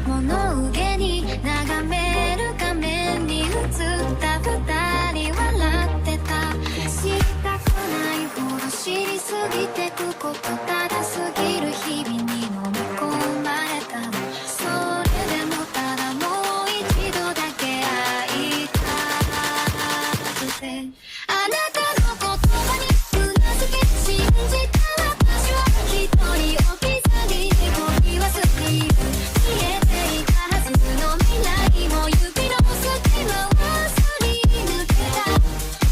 物憂げに眺める画面に映った二人笑ってた。知りたくないほど知りすぎてくこと、ただすぎる日々に飲み込まれた。それでもただもう一度だけ会いたくて、あなたの言葉にうなずき信じた私は一人置き去りに恋は過ぎる。見えていたはずの未来も指の隙間はすり抜けた。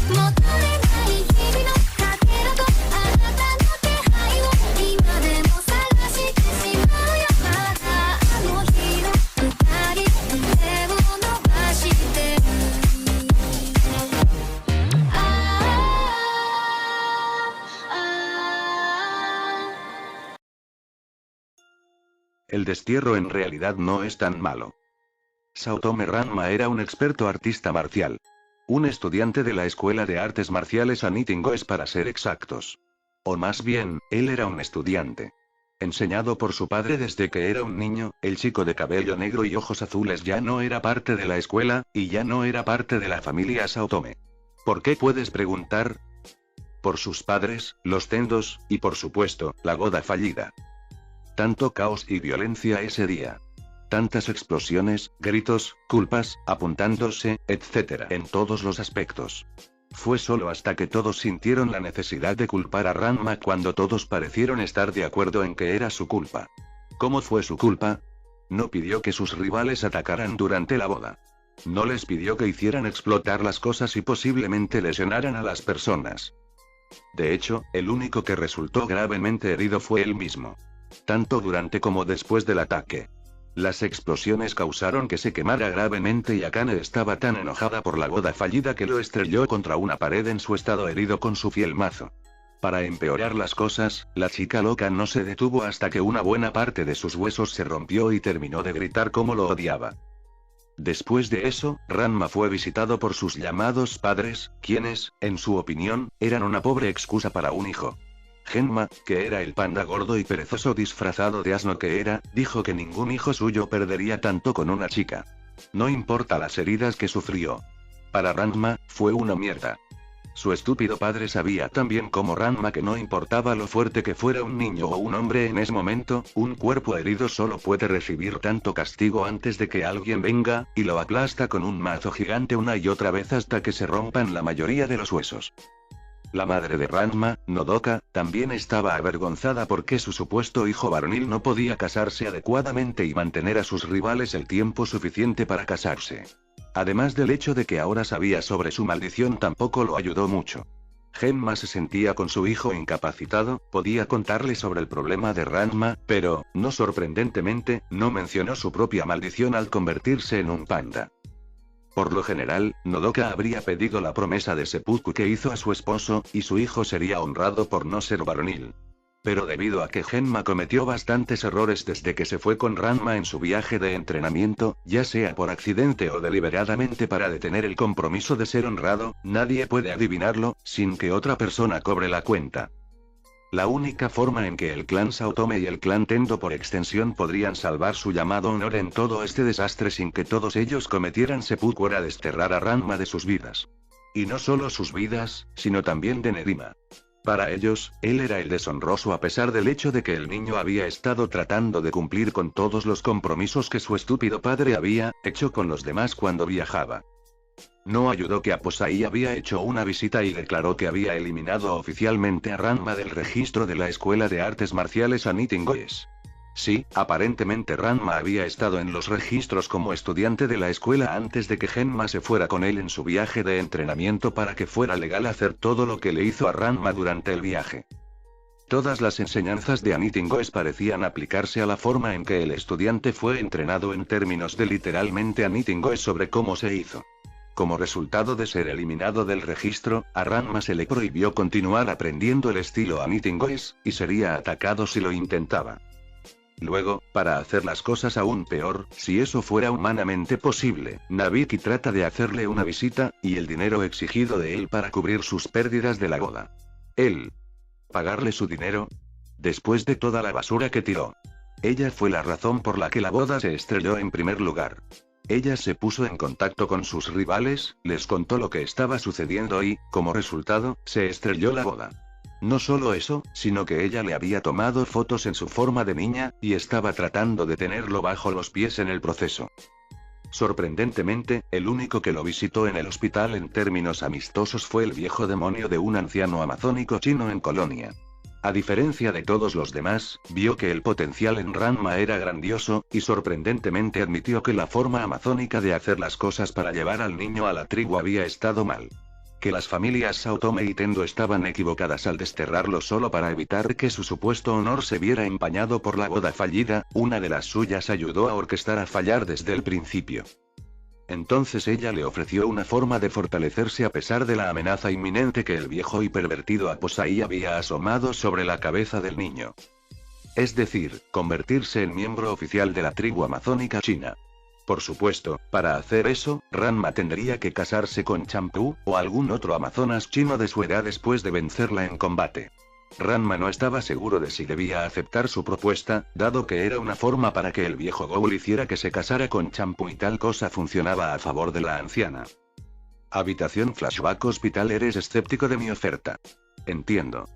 求めない日々のかけらとあなたの気配を今でも探してしまうよ。まだあの日の二人手を伸ばしてる。El destierro en realidad no es tan malo. Saotome Ranma era un experto artista marcial. Un estudiante de la Escuela de Artes Marciales Anitingoes para ser exactos. O más bien, él era un estudiante. Enseñado por su padre desde que era un niño, el chico de cabello negro y ojos azules ya no era parte de la escuela, y ya no era parte de la familia Saotome. ¿Por qué puedes preguntar? Por sus padres, los tendos, y por supuesto, la boda fallida. Tanto caos y violencia ese día. Tantas explosiones, gritos, culpas, apuntándose, etc. en todos los aspectos. Fue solo hasta que todos sintieron la necesidad de culpar a Ranma cuando todos parecieron estar de acuerdo en que era su culpa. ¿Cómo fue su culpa? No pidió que sus rivales atacaran durante la boda. No les pidió que hicieran explotar las cosas y posiblemente lesionaran a las personas. De hecho, el único que resultó gravemente herido fue él mismo. Tanto durante como después del ataque. Las explosiones causaron que se quemara gravemente y Akane estaba tan enojada por la boda fallida que lo estrelló contra una pared en su estado herido con su fiel mazo. Para empeorar las cosas, la chica loca no se detuvo hasta que una buena parte de sus huesos se rompió y terminó de gritar cómo lo odiaba. Después de eso, Ranma fue visitado por sus llamados padres, quienes, en su opinión, eran una pobre excusa para un hijo. Genma, que era el panda gordo y perezoso disfrazado de asno que era, dijo que ningún hijo suyo perdería tanto con una chica. No importa las heridas que sufrió. Para Ranma, fue una mierda. Su estúpido padre sabía tan bien como Ranma que no importaba lo fuerte que fuera un niño o un hombre en ese momento, un cuerpo herido solo puede recibir tanto castigo antes de que alguien venga, y lo aplasta con un mazo gigante una y otra vez hasta que se rompan la mayoría de los huesos. La madre de Ranma, Nodoka, también estaba avergonzada porque su supuesto hijo varonil no podía casarse adecuadamente y mantener a sus rivales el tiempo suficiente para casarse. Además del hecho de que ahora sabía sobre su maldición tampoco lo ayudó mucho. Genma se sentía con su hijo incapacitado, podía contarle sobre el problema de Ranma, pero, no sorprendentemente, no mencionó su propia maldición al convertirse en un panda. Por lo general, Nodoka habría pedido la promesa de seppuku que hizo a su esposo, y su hijo sería honrado por no ser varonil. Pero debido a que Genma cometió bastantes errores desde que se fue con Ranma en su viaje de entrenamiento, ya sea por accidente o deliberadamente para detener el compromiso de ser honrado, nadie puede adivinarlo, sin que otra persona cobre la cuenta. La única forma en que el clan Saotome y el clan Tendo por extensión podrían salvar su llamado honor en todo este desastre sin que todos ellos cometieran seppuku era desterrar a Ranma de sus vidas. Y no solo sus vidas, sino también de Nerima. Para ellos, él era el deshonroso a pesar del hecho de que el niño había estado tratando de cumplir con todos los compromisos que su estúpido padre había hecho con los demás cuando viajaba. No ayudó que Aposai había hecho una visita y declaró que había eliminado oficialmente a Ranma del registro de la Escuela de Artes Marciales Anitingoes. Sí, aparentemente Ranma había estado en los registros como estudiante de la escuela antes de que Genma se fuera con él en su viaje de entrenamiento para que fuera legal hacer todo lo que le hizo a Ranma durante el viaje. Todas las enseñanzas de Anitingoes parecían aplicarse a la forma en que el estudiante fue entrenado en términos de literalmente Anitingoes sobre cómo se hizo. Como resultado de ser eliminado del registro, a Ranma se le prohibió continuar aprendiendo el estilo Anitingoes, y sería atacado si lo intentaba. Luego, para hacer las cosas aún peor, si eso fuera humanamente posible, Nabiki trata de hacerle una visita, y el dinero exigido de él para cubrir sus pérdidas de la boda. Él. ¿Pagarle su dinero? Después de toda la basura que tiró. Ella fue la razón por la que la boda se estrelló en primer lugar. Ella se puso en contacto con sus rivales, les contó lo que estaba sucediendo y, como resultado, se estrelló la boda. No solo eso, sino que ella le había tomado fotos en su forma de niña, y estaba tratando de tenerlo bajo los pies en el proceso. Sorprendentemente, el único que lo visitó en el hospital en términos amistosos fue el viejo demonio de un anciano amazónico chino en Colonia. A diferencia de todos los demás, vio que el potencial en Ranma era grandioso, y sorprendentemente admitió que la forma amazónica de hacer las cosas para llevar al niño a la tribu había estado mal. Que las familias Saotome y Tendo estaban equivocadas al desterrarlo solo para evitar que su supuesto honor se viera empañado por la boda fallida, una de las suyas ayudó a orquestar a fallar desde el principio. Entonces ella le ofreció una forma de fortalecerse a pesar de la amenaza inminente que el viejo y pervertido Aposai había asomado sobre la cabeza del niño. Es decir, convertirse en miembro oficial de la tribu amazónica china. Por supuesto, para hacer eso, Ranma tendría que casarse con Champú, o algún otro amazonas chino de su edad después de vencerla en combate. Ranma no estaba seguro de si debía aceptar su propuesta, dado que era una forma para que el viejo Goul hiciera que se casara con Champú y tal cosa funcionaba a favor de la anciana. Habitación Flashback Hospital. Eres escéptico de mi oferta. Entiendo.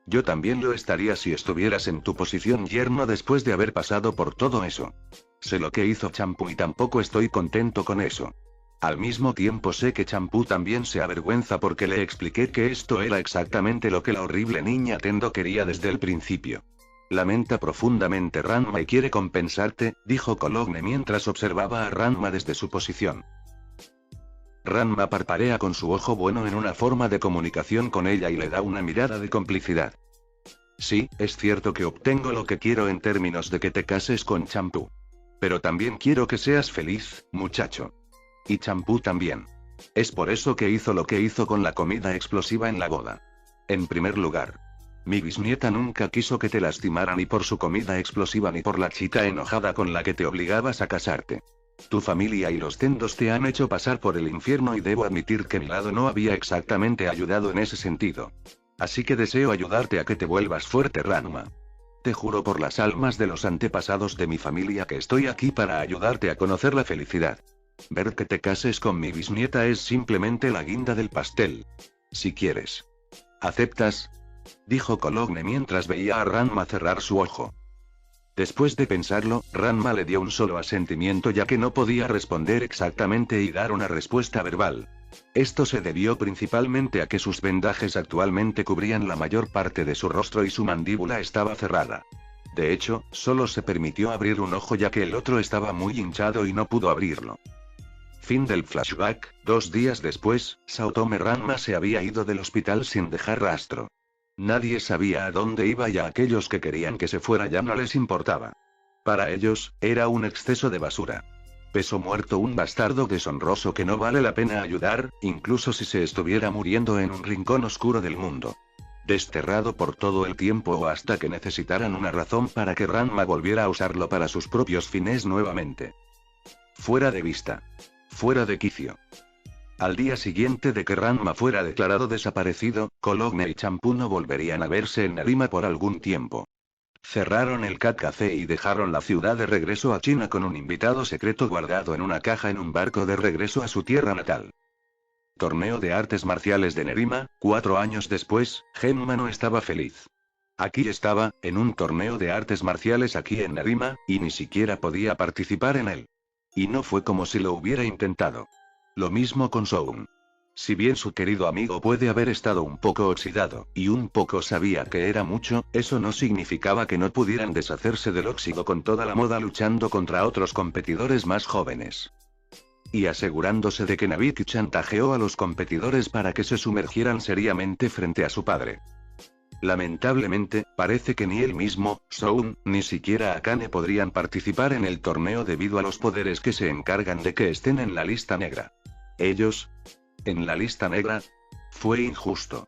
Yo también lo estaría si estuvieras en tu posición, yerno, después de haber pasado por todo eso. Sé lo que hizo Champú y tampoco estoy contento con eso. Al mismo tiempo sé que Champú también se avergüenza porque le expliqué que esto era exactamente lo que la horrible niña Tendo quería desde el principio. Lamenta profundamente Ranma y quiere compensarte, dijo Cologne mientras observaba a Ranma desde su posición. Ranma parparea con su ojo bueno en una forma de comunicación con ella y le da una mirada de complicidad. Sí, es cierto que obtengo lo que quiero en términos de que te cases con Champú. Pero también quiero que seas feliz, muchacho. Y Champú también. Es por eso que hizo lo que hizo con la comida explosiva en la boda. En primer lugar, mi bisnieta nunca quiso que te lastimara ni por su comida explosiva ni por la chica enojada con la que te obligabas a casarte. Tu familia y los Tendos te han hecho pasar por el infierno y debo admitir que mi lado no había exactamente ayudado en ese sentido. Así que deseo ayudarte a que te vuelvas fuerte, Ranma. Te juro por las almas de los antepasados de mi familia que estoy aquí para ayudarte a conocer la felicidad. Ver que te cases con mi bisnieta es simplemente la guinda del pastel. Si quieres. ¿Aceptas? Dijo Cologne mientras veía a Ranma cerrar su ojo. Después de pensarlo, Ranma le dio un solo asentimiento ya que no podía responder exactamente y dar una respuesta verbal. Esto se debió principalmente a que sus vendajes actualmente cubrían la mayor parte de su rostro y su mandíbula estaba cerrada. De hecho, solo se permitió abrir un ojo ya que el otro estaba muy hinchado y no pudo abrirlo. Fin del flashback. 2 días después, Saotome Ranma se había ido del hospital sin dejar rastro. Nadie sabía a dónde iba y a aquellos que querían que se fuera ya no les importaba. Para ellos, era un exceso de basura. Peso muerto, un bastardo deshonroso que no vale la pena ayudar, incluso si se estuviera muriendo en un rincón oscuro del mundo. Desterrado por todo el tiempo o hasta que necesitaran una razón para que Ranma volviera a usarlo para sus propios fines nuevamente. Fuera de vista. Fuera de quicio. Al día siguiente de que Ranma fuera declarado desaparecido, Cologne y Champú no volverían a verse en Nerima por algún tiempo. Cerraron el Cat Café y dejaron la ciudad de regreso a China con un invitado secreto guardado en una caja en un barco de regreso a su tierra natal. Torneo de artes marciales de Nerima. 4 años después, Genma no estaba feliz. Aquí estaba, en un torneo de artes marciales aquí en Nerima, y ni siquiera podía participar en él. Y no fue como si lo hubiera intentado. Lo mismo con Soun. Si bien su querido amigo puede haber estado un poco oxidado, y un poco sabía que era mucho, eso no significaba que no pudieran deshacerse del óxido con toda la moda luchando contra otros competidores más jóvenes. Y asegurándose de que Nabiki chantajeó a los competidores para que se sumergieran seriamente frente a su padre. Lamentablemente, parece que ni él mismo, Soun, ni siquiera Akane podrían participar en el torneo debido a los poderes que se encargan de que estén en la lista negra. Ellos, en la lista negra, fue injusto.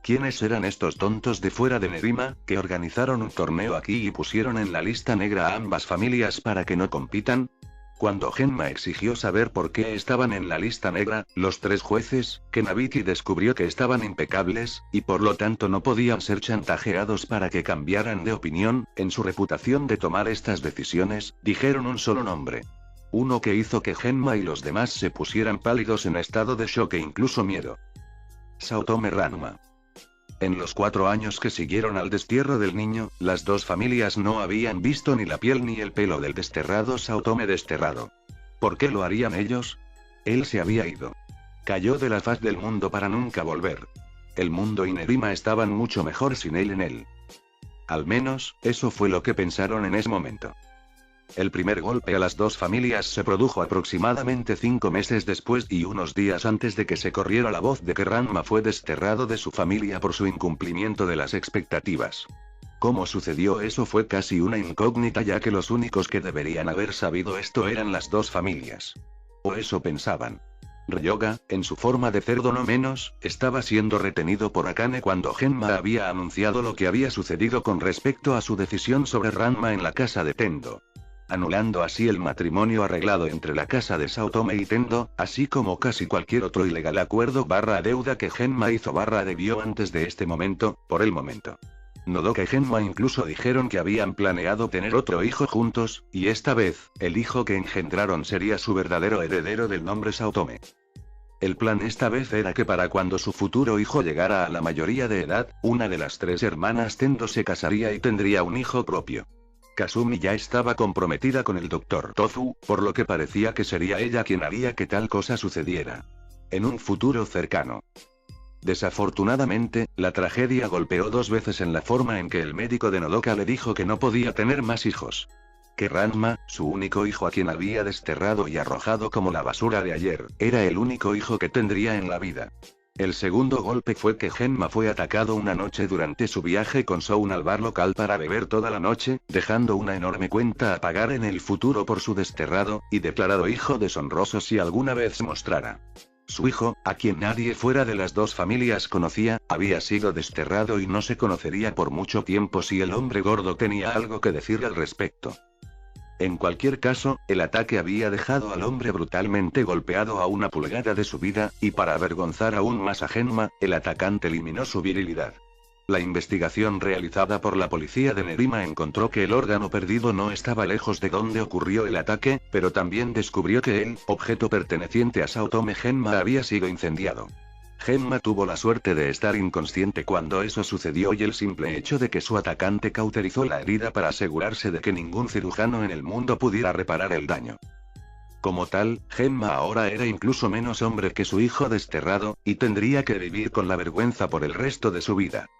¿Quiénes eran estos tontos de fuera de Nerima, que organizaron un torneo aquí y pusieron en la lista negra a ambas familias para que no compitan? Cuando Genma exigió saber por qué estaban en la lista negra, los 3 jueces, que Nabiki descubrió que estaban impecables, y por lo tanto no podían ser chantajeados para que cambiaran de opinión, en su reputación de tomar estas decisiones, dijeron un solo nombre. Uno que hizo que Genma y los demás se pusieran pálidos en estado de shock e incluso miedo. Saotome Ranma. En los 4 años que siguieron al destierro del niño, las 2 familias no habían visto ni la piel ni el pelo del desterrado Saotome desterrado. ¿Por qué lo harían ellos? Él se había ido. Cayó de la faz del mundo para nunca volver. El mundo y Nerima estaban mucho mejor sin él en él. Al menos, eso fue lo que pensaron en ese momento. El primer golpe a las 2 familias se produjo aproximadamente 5 meses después y unos días antes de que se corriera la voz de que Ranma fue desterrado de su familia por su incumplimiento de las expectativas. Cómo sucedió eso fue casi una incógnita, ya que los únicos que deberían haber sabido esto eran las 2 familias. O eso pensaban. Ryoga, en su forma de cerdo no menos, estaba siendo retenido por Akane cuando Genma había anunciado lo que había sucedido con respecto a su decisión sobre Ranma en la casa de Tendo, anulando así el matrimonio arreglado entre la casa de Saotome y Tendo, así como casi cualquier otro ilegal acuerdo / deuda que Genma hizo / debió antes de este momento, por el momento. Nodoka y Genma incluso dijeron que habían planeado tener otro hijo juntos, y esta vez, el hijo que engendraron sería su verdadero heredero del nombre Saotome. El plan esta vez era que para cuando su futuro hijo llegara a la mayoría de edad, una de las 3 hermanas Tendo se casaría y tendría un hijo propio. Kasumi ya estaba comprometida con el Dr. Tofu, por lo que parecía que sería ella quien haría que tal cosa sucediera. En un futuro cercano. Desafortunadamente, la tragedia golpeó 2 veces en la forma en que el médico de Nodoka le dijo que no podía tener más hijos. Que Ranma, su único hijo a quien había desterrado y arrojado como la basura de ayer, era el único hijo que tendría en la vida. El segundo golpe fue que Genma fue atacado una noche durante su viaje con Soun al bar local para beber toda la noche, dejando una enorme cuenta a pagar en el futuro por su desterrado y declarado hijo deshonroso si alguna vez se mostrara. Su hijo, a quien nadie fuera de las 2 familias conocía, había sido desterrado y no se conocería por mucho tiempo si el hombre gordo tenía algo que decir al respecto. En cualquier caso, el ataque había dejado al hombre brutalmente golpeado a una pulgada de su vida, y para avergonzar aún más a Genma, el atacante eliminó su virilidad. La investigación realizada por la policía de Nerima encontró que el órgano perdido no estaba lejos de donde ocurrió el ataque, pero también descubrió que el objeto perteneciente a Saotome Genma había sido incendiado. Genma tuvo la suerte de estar inconsciente cuando eso sucedió y el simple hecho de que su atacante cauterizó la herida para asegurarse de que ningún cirujano en el mundo pudiera reparar el daño. Como tal, Genma ahora era incluso menos hombre que su hijo desterrado, y tendría que vivir con la vergüenza por el resto de su vida.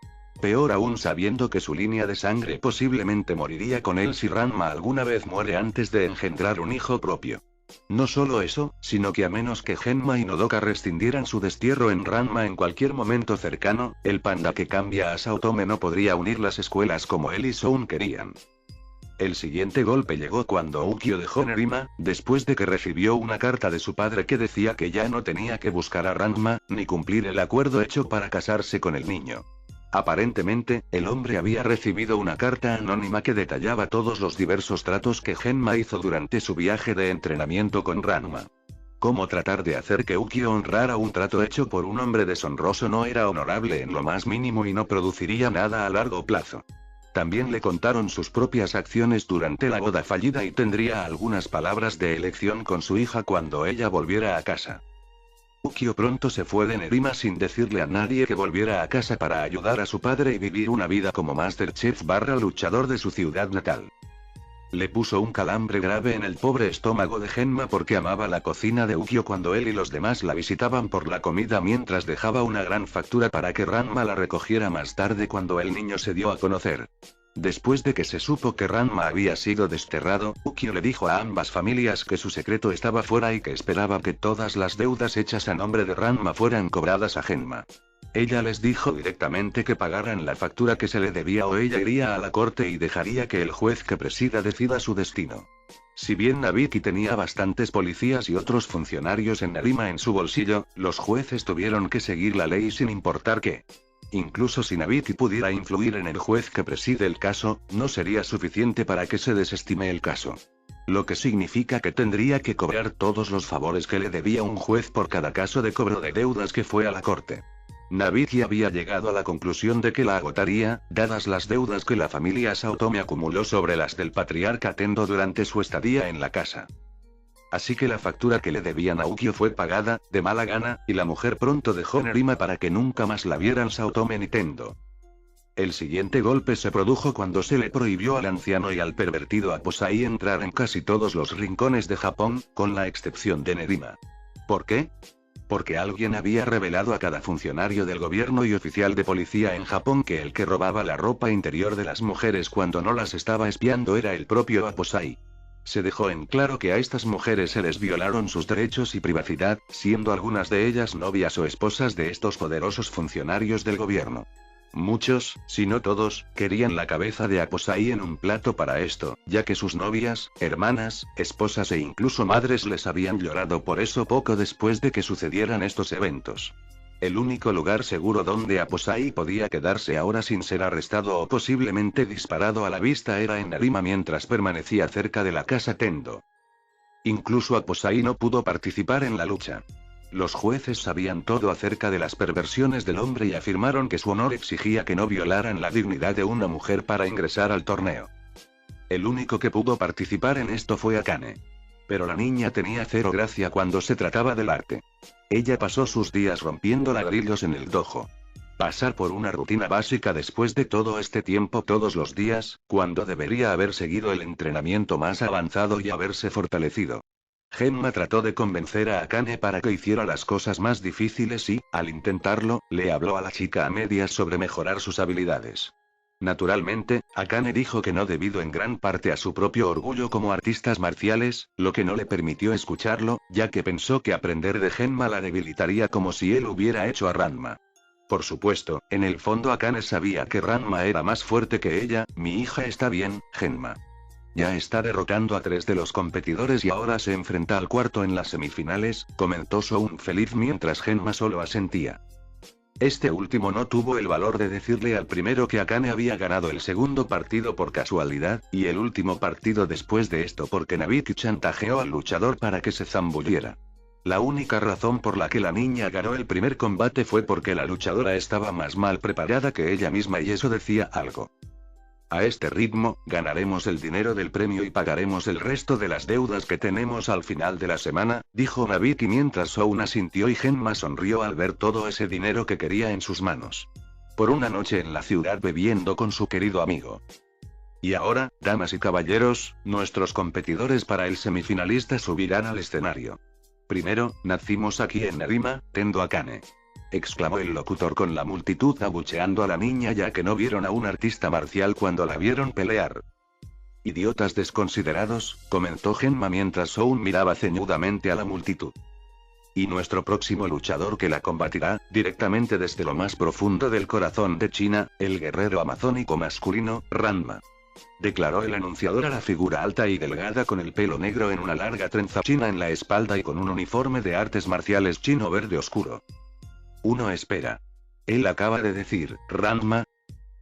Peor aún sabiendo que su línea de sangre posiblemente moriría con él si Ranma alguna vez muere antes de engendrar un hijo propio. No solo eso, sino que a menos que Genma y Nodoka rescindieran su destierro en Ranma en cualquier momento cercano, el panda que cambia a Saotome no podría unir las escuelas como él y Soun querían. El siguiente golpe llegó cuando Ukyo dejó Nerima, después de que recibió una carta de su padre que decía que ya no tenía que buscar a Ranma, ni cumplir el acuerdo hecho para casarse con el niño. Aparentemente, el hombre había recibido una carta anónima que detallaba todos los diversos tratos que Genma hizo durante su viaje de entrenamiento con Ranma. Cómo tratar de hacer que Ukyo honrara un trato hecho por un hombre deshonroso no era honorable en lo más mínimo y no produciría nada a largo plazo. También le contaron sus propias acciones durante la boda fallida y tendría algunas palabras de elección con su hija cuando ella volviera a casa. Ukyo pronto se fue de Nerima sin decirle a nadie que volviera a casa para ayudar a su padre y vivir una vida como Masterchef / luchador de su ciudad natal. Le puso un calambre grave en el pobre estómago de Genma porque amaba la cocina de Ukyo cuando él y los demás la visitaban por la comida mientras dejaba una gran factura para que Ranma la recogiera más tarde cuando el niño se dio a conocer. Después de que se supo que Ranma había sido desterrado, Ukyo le dijo a ambas familias que su secreto estaba fuera y que esperaba que todas las deudas hechas a nombre de Ranma fueran cobradas a Genma. Ella les dijo directamente que pagaran la factura que se le debía o ella iría a la corte y dejaría que el juez que presida decida su destino. Si bien Nabiki tenía bastantes policías y otros funcionarios en Nerima en su bolsillo, los jueces tuvieron que seguir la ley sin importar qué. Incluso si Nabiki pudiera influir en el juez que preside el caso, no sería suficiente para que se desestime el caso. Lo que significa que tendría que cobrar todos los favores que le debía un juez por cada caso de cobro de deudas que fue a la corte. Nabiki había llegado a la conclusión de que la agotaría, dadas las deudas que la familia Saotome acumuló sobre las del patriarca Tendo durante su estadía en la casa. Así que la factura que le debían a Ukyo fue pagada, de mala gana, y la mujer pronto dejó Nerima para que nunca más la vieran Saotome ni Tendo. El siguiente golpe se produjo cuando se le prohibió al anciano y al pervertido Aposai entrar en casi todos los rincones de Japón, con la excepción de Nerima. ¿Por qué? Porque alguien había revelado a cada funcionario del gobierno y oficial de policía en Japón que el que robaba la ropa interior de las mujeres cuando no las estaba espiando era el propio Aposai. Se dejó en claro que a estas mujeres se les violaron sus derechos y privacidad, siendo algunas de ellas novias o esposas de estos poderosos funcionarios del gobierno. Muchos, si no todos, querían la cabeza de Aposai en un plato para esto, ya que sus novias, hermanas, esposas e incluso madres les habían llorado por eso poco después de que sucedieran estos eventos. El único lugar seguro donde Aposai podía quedarse ahora sin ser arrestado o posiblemente disparado a la vista era en Nerima mientras permanecía cerca de la casa Tendo. Incluso Aposai no pudo participar en la lucha. Los jueces sabían todo acerca de las perversiones del hombre y afirmaron que su honor exigía que no violaran la dignidad de una mujer para ingresar al torneo. El único que pudo participar en esto fue Akane. Pero la niña tenía cero gracia cuando se trataba del arte. Ella pasó sus días rompiendo ladrillos en el dojo. Pasar por una rutina básica después de todo este tiempo todos los días, cuando debería haber seguido el entrenamiento más avanzado y haberse fortalecido. Genma trató de convencer a Akane para que hiciera las cosas más difíciles y, al intentarlo, le habló a la chica a medias sobre mejorar sus habilidades. Naturalmente, Akane dijo que no debido en gran parte a su propio orgullo como artistas marciales, lo que no le permitió escucharlo, ya que pensó que aprender de Genma la debilitaría como si él hubiera hecho a Ranma. Por supuesto, en el fondo Akane sabía que Ranma era más fuerte que ella. Mi hija está bien, Genma. Ya está derrotando a 3 de los competidores y ahora se enfrenta al cuarto en las semifinales, comentó Soun feliz mientras Genma solo asentía. Este último no tuvo el valor de decirle al primero que Akane había ganado el segundo partido por casualidad, y el último partido después de esto porque Nabiki chantajeó al luchador para que se zambulliera. La única razón por la que la niña ganó el primer combate fue porque la luchadora estaba más mal preparada que ella misma y eso decía algo. A este ritmo, ganaremos el dinero del premio y pagaremos el resto de las deudas que tenemos al final de la semana, dijo Nabiki mientras Soun asintió y Genma sonrió al ver todo ese dinero que quería en sus manos. Por una noche en la ciudad bebiendo con su querido amigo. Y ahora, damas y caballeros, nuestros competidores para el semifinalista subirán al escenario. Primero, nacimos aquí en Nerima, Tendo Akane. Exclamó el locutor con la multitud abucheando a la niña ya que no vieron a un artista marcial cuando la vieron pelear. Idiotas desconsiderados, comentó Genma mientras Soun miraba ceñudamente a la multitud. Y nuestro próximo luchador que la combatirá, directamente desde lo más profundo del corazón de China, el guerrero amazónico masculino, Ranma. Declaró el anunciador a la figura alta y delgada con el pelo negro en una larga trenza china en la espalda y con un uniforme de artes marciales chino verde oscuro. Uno espera. Él acaba de decir, Ranma.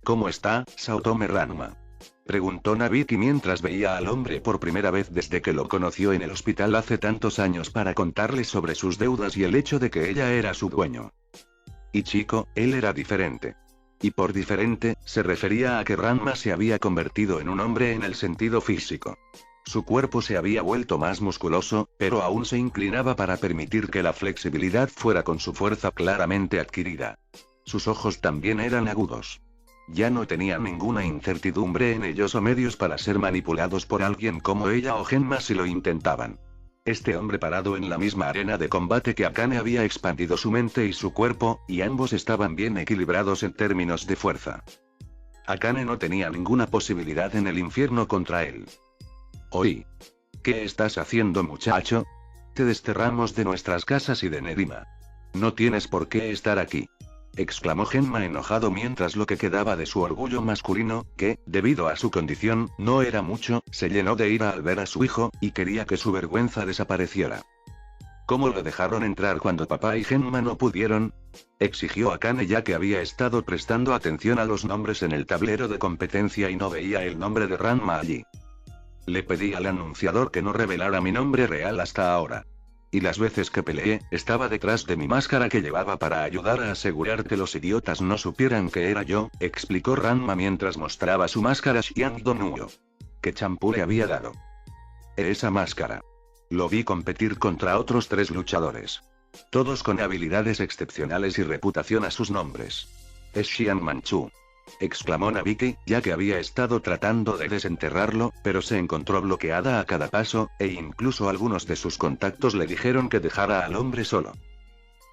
¿Cómo está, Saotome Ranma? Preguntó Nabiki mientras veía al hombre por primera vez desde que lo conoció en el hospital hace tantos años para contarle sobre sus deudas y el hecho de que ella era su dueño. Y chico, él era diferente. Y por diferente, se refería a que Ranma se había convertido en un hombre en el sentido físico. Su cuerpo se había vuelto más musculoso, pero aún se inclinaba para permitir que la flexibilidad fuera con su fuerza claramente adquirida. Sus ojos también eran agudos. Ya no tenía ninguna incertidumbre en ellos o medios para ser manipulados por alguien como ella o Genma si lo intentaban. Este hombre parado en la misma arena de combate que Akane había expandido su mente y su cuerpo, y ambos estaban bien equilibrados en términos de fuerza. Akane no tenía ninguna posibilidad en el infierno contra él. Oí. ¿Qué estás haciendo, muchacho? Te desterramos de nuestras casas y de Nerima. No tienes por qué estar aquí. Exclamó Genma enojado mientras lo que quedaba de su orgullo masculino, que, debido a su condición, no era mucho, se llenó de ira al ver a su hijo, y quería que su vergüenza desapareciera. ¿Cómo lo dejaron entrar cuando papá y Genma no pudieron? Exigió Akane ya que había estado prestando atención a los nombres en el tablero de competencia y no veía el nombre de Ranma allí. Le pedí al anunciador que no revelara mi nombre real hasta ahora. Y las veces que peleé, estaba detrás de mi máscara que llevaba para ayudar a asegurar que los idiotas no supieran que era yo, explicó Ranma mientras mostraba su máscara Xiang Donuo. ¿Qué champú le había dado? Esa máscara. Lo vi competir contra otros 3 luchadores. Todos con habilidades excepcionales y reputación a sus nombres. Es Xian Manchu, exclamó Nabiki, ya que había estado tratando de desenterrarlo, pero se encontró bloqueada a cada paso, e incluso algunos de sus contactos le dijeron que dejara al hombre solo.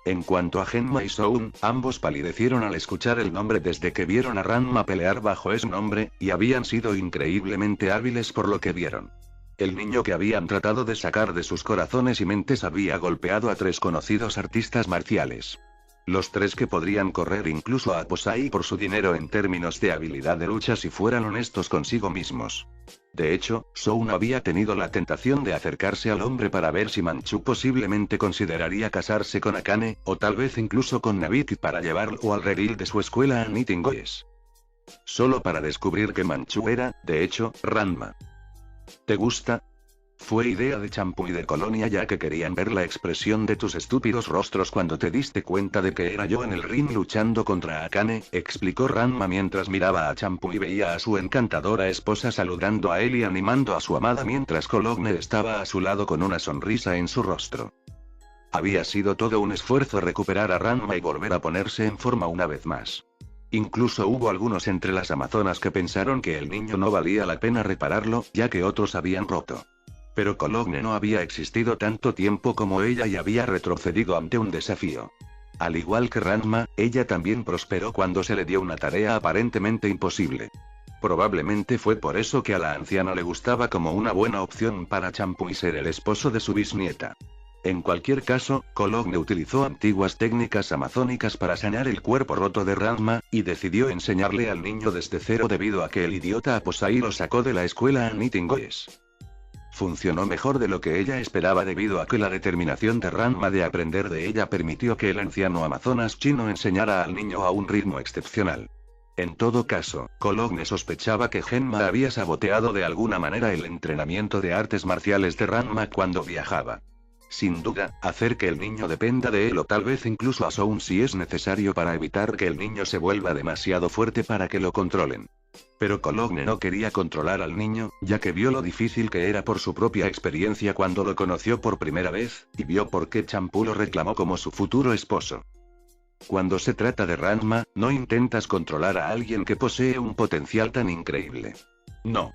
En cuanto a Genma y Soun, ambos palidecieron al escuchar el nombre desde que vieron a Ranma pelear bajo ese nombre, y habían sido increíblemente hábiles por lo que vieron. El niño que habían tratado de sacar de sus corazones y mentes había golpeado a 3 conocidos artistas marciales. Los 3 que podrían correr incluso a Posai por su dinero en términos de habilidad de lucha si fueran honestos consigo mismos. De hecho, Soun había tenido la tentación de acercarse al hombre para ver si Manchu posiblemente consideraría casarse con Akane, o tal vez incluso con Nabiki para llevarlo al redil de su escuela a Knitting Goes. Solo para descubrir que Manchu era, de hecho, Ranma. ¿Te gusta? Fue idea de Champú y de Colonia ya que querían ver la expresión de tus estúpidos rostros cuando te diste cuenta de que era yo en el ring luchando contra Akane, explicó Ranma mientras miraba a Champú y veía a su encantadora esposa saludando a él y animando a su amada mientras Cologne estaba a su lado con una sonrisa en su rostro. Había sido todo un esfuerzo recuperar a Ranma y volver a ponerse en forma una vez más. Incluso hubo algunos entre las amazonas que pensaron que el niño no valía la pena repararlo, ya que otros habían roto. Pero Cologne no había existido tanto tiempo como ella y había retrocedido ante un desafío. Al igual que Ranma, ella también prosperó cuando se le dio una tarea aparentemente imposible. Probablemente fue por eso que a la anciana le gustaba como una buena opción para Champú y ser el esposo de su bisnieta. En cualquier caso, Cologne utilizó antiguas técnicas amazónicas para sanar el cuerpo roto de Ranma, y decidió enseñarle al niño desde cero debido a que el idiota Aposai lo sacó de la escuela a Knitting Goes. Funcionó mejor de lo que ella esperaba debido a que la determinación de Ranma de aprender de ella permitió que el anciano amazonas chino enseñara al niño a un ritmo excepcional. En todo caso, Cologne sospechaba que Genma había saboteado de alguna manera el entrenamiento de artes marciales de Ranma cuando viajaba. Sin duda, hacer que el niño dependa de él o tal vez incluso a Soun si es necesario para evitar que el niño se vuelva demasiado fuerte para que lo controlen. Pero Cologne no quería controlar al niño, ya que vio lo difícil que era por su propia experiencia cuando lo conoció por primera vez, y vio por qué Champú lo reclamó como su futuro esposo. Cuando se trata de Ranma, no intentas controlar a alguien que posee un potencial tan increíble. No.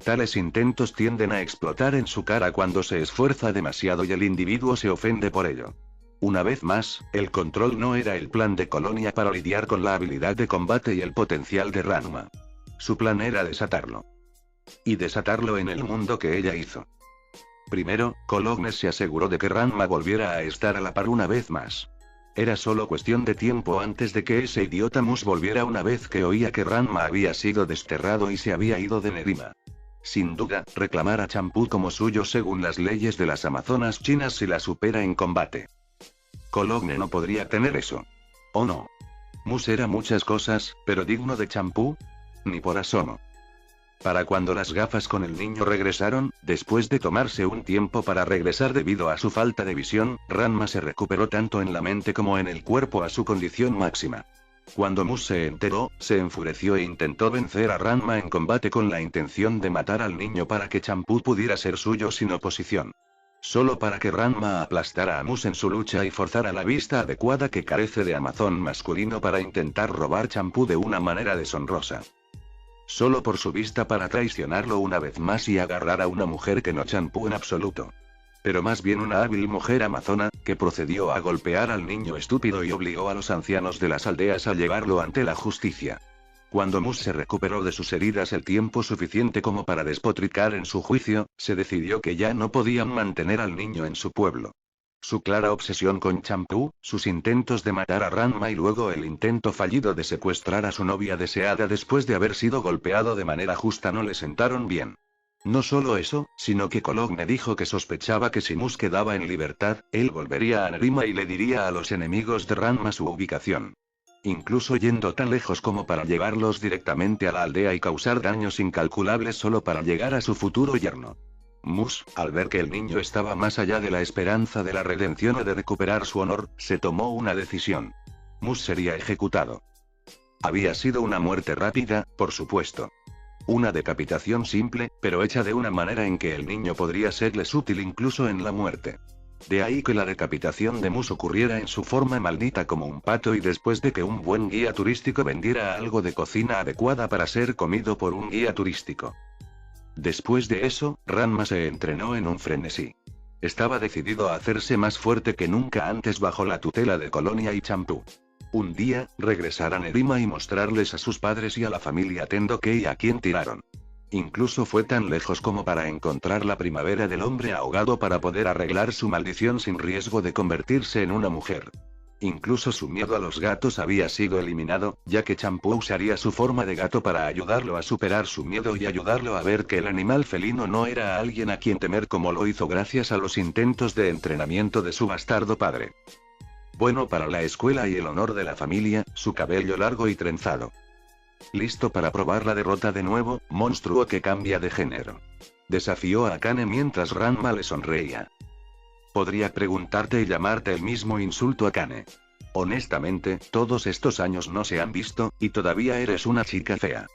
Tales intentos tienden a explotar en su cara cuando se esfuerza demasiado y el individuo se ofende por ello. Una vez más, el control no era el plan de Colonia para lidiar con la habilidad de combate y el potencial de Ranma. Su plan era desatarlo. Y desatarlo en el mundo que ella hizo. Primero, Cologne se aseguró de que Ranma volviera a estar a la par una vez más. Era solo cuestión de tiempo antes de que ese idiota Mus volviera una vez que oía que Ranma había sido desterrado y se había ido de Nerima. Sin duda, reclamar a Champú como suyo según las leyes de las amazonas chinas si la supera en combate. Cologne no podría tener eso. ¿O no? Mus era muchas cosas, pero digno de Champú. Ni por asomo. Para cuando las gafas con el niño regresaron, después de tomarse un tiempo para regresar debido a su falta de visión, Ranma se recuperó tanto en la mente como en el cuerpo a su condición máxima. Cuando Mus se enteró, se enfureció e intentó vencer a Ranma en combate con la intención de matar al niño para que Champú pudiera ser suyo sin oposición. Solo para que Ranma aplastara a Mus en su lucha y forzara la vista adecuada que carece de amazón masculino para intentar robar Champú de una manera deshonrosa. Solo por su vista para traicionarlo una vez más y agarrar a una mujer que no Champú en absoluto. Pero más bien una hábil mujer amazona, que procedió a golpear al niño estúpido y obligó a los ancianos de las aldeas a llevarlo ante la justicia. Cuando Mus se recuperó de sus heridas el tiempo suficiente como para despotricar en su juicio, se decidió que ya no podían mantener al niño en su pueblo. Su clara obsesión con Champú, sus intentos de matar a Ranma y luego el intento fallido de secuestrar a su novia deseada después de haber sido golpeado de manera justa no le sentaron bien. No solo eso, sino que Cologne dijo que sospechaba que si Mus quedaba en libertad, él volvería a Nerima y le diría a los enemigos de Ranma su ubicación. incluso yendo tan lejos como para llevarlos directamente a la aldea y causar daños incalculables solo para llegar a su futuro yerno. Mus, al ver que el niño estaba más allá de la esperanza de la redención o de recuperar su honor, se tomó una decisión. Mus sería ejecutado. Había sido una muerte rápida, por supuesto. Una decapitación simple, pero hecha de una manera en que el niño podría serles útil incluso en la muerte. De ahí que la decapitación de Mus ocurriera en su forma maldita como un pato y después de que un buen guía turístico vendiera algo de cocina adecuada para ser comido por un guía turístico. Después de eso, Ranma se entrenó en un frenesí. Estaba decidido a hacerse más fuerte que nunca antes bajo la tutela de Colonia y Champú. Un día, regresar a Nerima y mostrarles a sus padres y a la familia Tendokei a quien tiraron. Incluso fue tan lejos como para encontrar la primavera del hombre ahogado para poder arreglar su maldición sin riesgo de convertirse en una mujer. Incluso su miedo a los gatos había sido eliminado, ya que Champú usaría su forma de gato para ayudarlo a superar su miedo y ayudarlo a ver que el animal felino no era alguien a quien temer como lo hizo gracias a los intentos de entrenamiento de su bastardo padre. Bueno para la escuela y el honor de la familia, su cabello largo y trenzado. Listo para probar la derrota de nuevo, monstruo que cambia de género. Desafió a Akane mientras Ranma le sonreía. Podría preguntarte y llamarte el mismo insulto Akane. Honestamente, todos estos años no se han visto, y todavía eres una chica fea.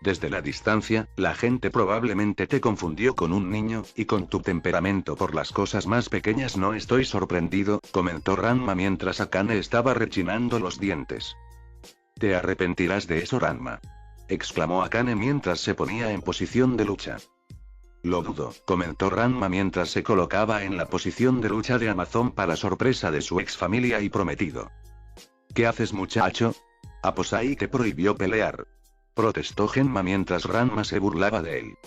Desde la distancia, la gente probablemente te confundió con un niño, y con tu temperamento por las cosas más pequeñas no estoy sorprendido, comentó Ranma mientras Akane estaba rechinando los dientes. Te arrepentirás de eso, Ranma, exclamó Akane mientras se ponía en posición de lucha. Lo dudo, comentó Ranma mientras se colocaba en la posición de lucha de Amazon para sorpresa de su ex familia y prometido. ¿Qué haces, muchacho? Aposai te prohibió pelear, protestó Genma mientras Ranma se burlaba de él.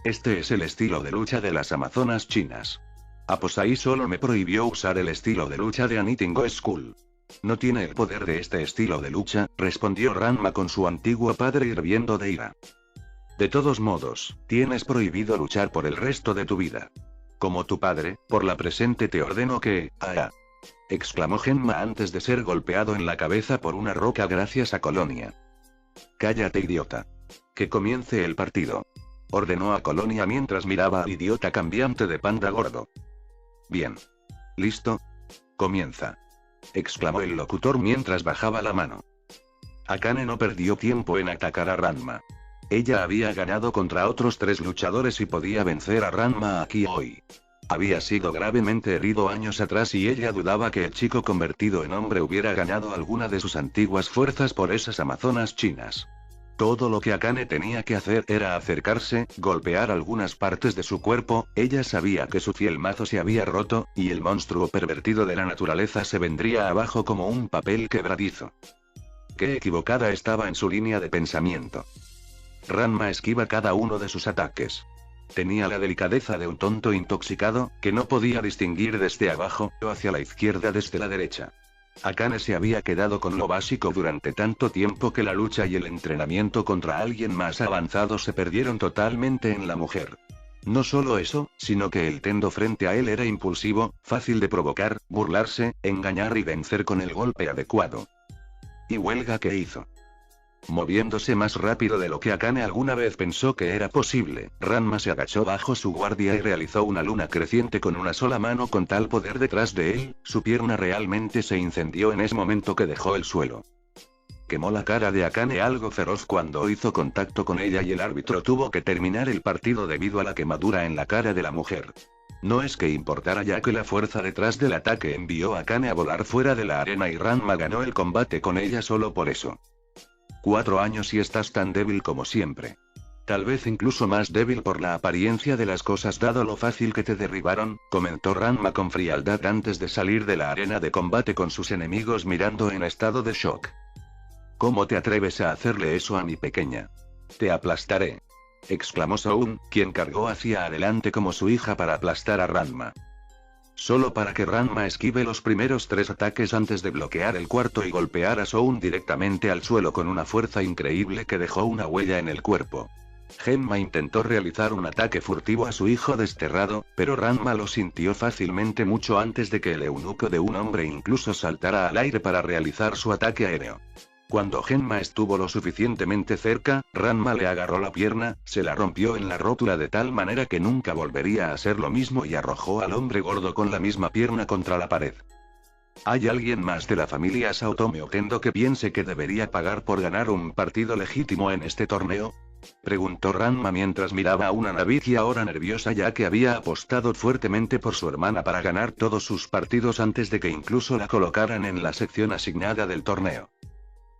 Este es el estilo de lucha de las amazonas chinas. Aposai solo me prohibió usar el estilo de lucha de Anitingo School. No tiene el poder de este estilo de lucha, respondió Ranma con su antiguo padre hirviendo de ira. De todos modos, tienes prohibido luchar por el resto de tu vida. Como tu padre, por la presente te ordeno que, exclamó Genma antes de ser golpeado en la cabeza por una roca gracias a Colonia. Cállate, idiota. Que comience el partido, ordenó a Colonia mientras miraba al idiota cambiante de panda gordo. Bien. ¿Listo? Comienza, exclamó el locutor mientras bajaba la mano. Akane no perdió tiempo en atacar a Ranma. Ella había ganado contra otros 3 luchadores y podía vencer a Ranma aquí hoy. Había sido gravemente herido años atrás y ella dudaba que el chico convertido en hombre hubiera ganado alguna de sus antiguas fuerzas por esas amazonas chinas. Todo lo que Akane tenía que hacer era acercarse, golpear algunas partes de su cuerpo, ella sabía que su fiel mazo se había roto, y el monstruo pervertido de la naturaleza se vendría abajo como un papel quebradizo. Qué equivocada estaba en su línea de pensamiento. Ranma esquiva cada uno de sus ataques. Tenía la delicadeza de un tonto intoxicado, que no podía distinguir desde abajo o hacia la izquierda desde la derecha. Akane se había quedado con lo básico durante tanto tiempo que la lucha y el entrenamiento contra alguien más avanzado se perdieron totalmente en la mujer. No solo eso, sino que el tendo frente a él era impulsivo, fácil de provocar, burlarse, engañar y vencer con el golpe adecuado. ¿Y huelga qué hizo? Moviéndose más rápido de lo que Akane alguna vez pensó que era posible, Ranma se agachó bajo su guardia y realizó una luna creciente con una sola mano con tal poder detrás de él, su pierna realmente se incendió en ese momento que dejó el suelo. Quemó la cara de Akane algo feroz cuando hizo contacto con ella y el árbitro tuvo que terminar el partido debido a la quemadura en la cara de la mujer. No es que importara ya que la fuerza detrás del ataque envió a Akane a volar fuera de la arena y Ranma ganó el combate con ella solo por eso. 4 años y estás tan débil como siempre. Tal vez incluso más débil por la apariencia de las cosas dado lo fácil que te derribaron, comentó Ranma con frialdad antes de salir de la arena de combate con sus enemigos mirando en estado de shock. ¿Cómo te atreves a hacerle eso a mi pequeña? Te aplastaré, exclamó Soun, quien cargó hacia adelante como su hija para aplastar a Ranma. Solo para que Ranma esquive los primeros 3 ataques antes de bloquear el cuarto y golpear a Soun directamente al suelo con una fuerza increíble que dejó una huella en el cuerpo. Genma intentó realizar un ataque furtivo a su hijo desterrado, pero Ranma lo sintió fácilmente mucho antes de que el eunuco de un hombre incluso saltara al aire para realizar su ataque aéreo. Cuando Genma estuvo lo suficientemente cerca, Ranma le agarró la pierna, se la rompió en la rótula de tal manera que nunca volvería a ser lo mismo y arrojó al hombre gordo con la misma pierna contra la pared. ¿Hay alguien más de la familia Saotome Okendo que piense que debería pagar por ganar un partido legítimo en este torneo? Preguntó Ranma mientras miraba a una Nabiki ahora nerviosa ya que había apostado fuertemente por su hermana para ganar todos sus partidos antes de que incluso la colocaran en la sección asignada del torneo.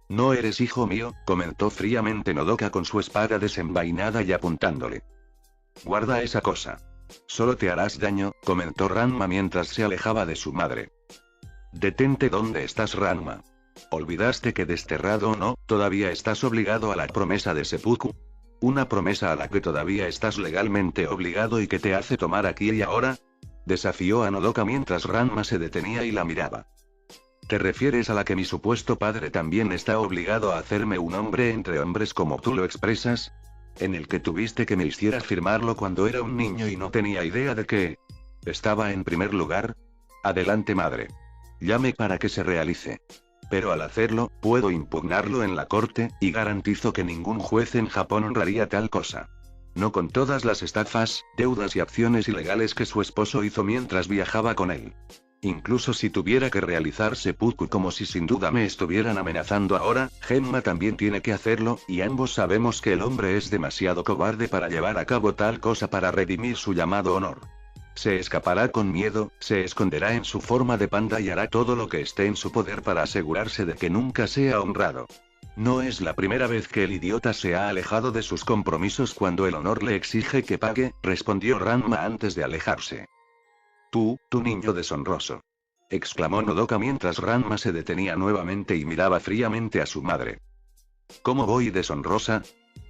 No eres hijo mío, comentó fríamente Nodoka con su espada desenvainada y apuntándole. Guarda esa cosa. Solo te harás daño, comentó Ranma mientras se alejaba de su madre. Detente, ¿dónde estás, Ranma? ¿Olvidaste que desterrado o no, todavía estás obligado a la promesa de seppuku? ¿Una promesa a la que todavía estás legalmente obligado y que te hace tomar aquí y ahora? Desafió a Nodoka mientras Ranma se detenía y la miraba. ¿Te refieres a la que mi supuesto padre también está obligado a hacerme un hombre entre hombres como tú lo expresas? ¿En el que tuviste que me hiciera firmarlo cuando era un niño y no tenía idea de que estaba en primer lugar? Adelante, madre. Llame para que se realice. Pero al hacerlo, puedo impugnarlo en la corte, y garantizo que ningún juez en Japón honraría tal cosa. No con todas las estafas, deudas y acciones ilegales que su esposo hizo mientras viajaba con él. Incluso si tuviera que realizar seppuku como si sin duda me estuvieran amenazando ahora, Genma también tiene que hacerlo, y ambos sabemos que el hombre es demasiado cobarde para llevar a cabo tal cosa para redimir su llamado honor. Se escapará con miedo, se esconderá en su forma de panda y hará todo lo que esté en su poder para asegurarse de que nunca sea honrado. No es la primera vez que el idiota se ha alejado de sus compromisos cuando el honor le exige que pague, respondió Ranma antes de alejarse. Tu niño deshonroso. Exclamó Nodoka mientras Ranma se detenía nuevamente y miraba fríamente a su madre. ¿Cómo voy deshonrosa?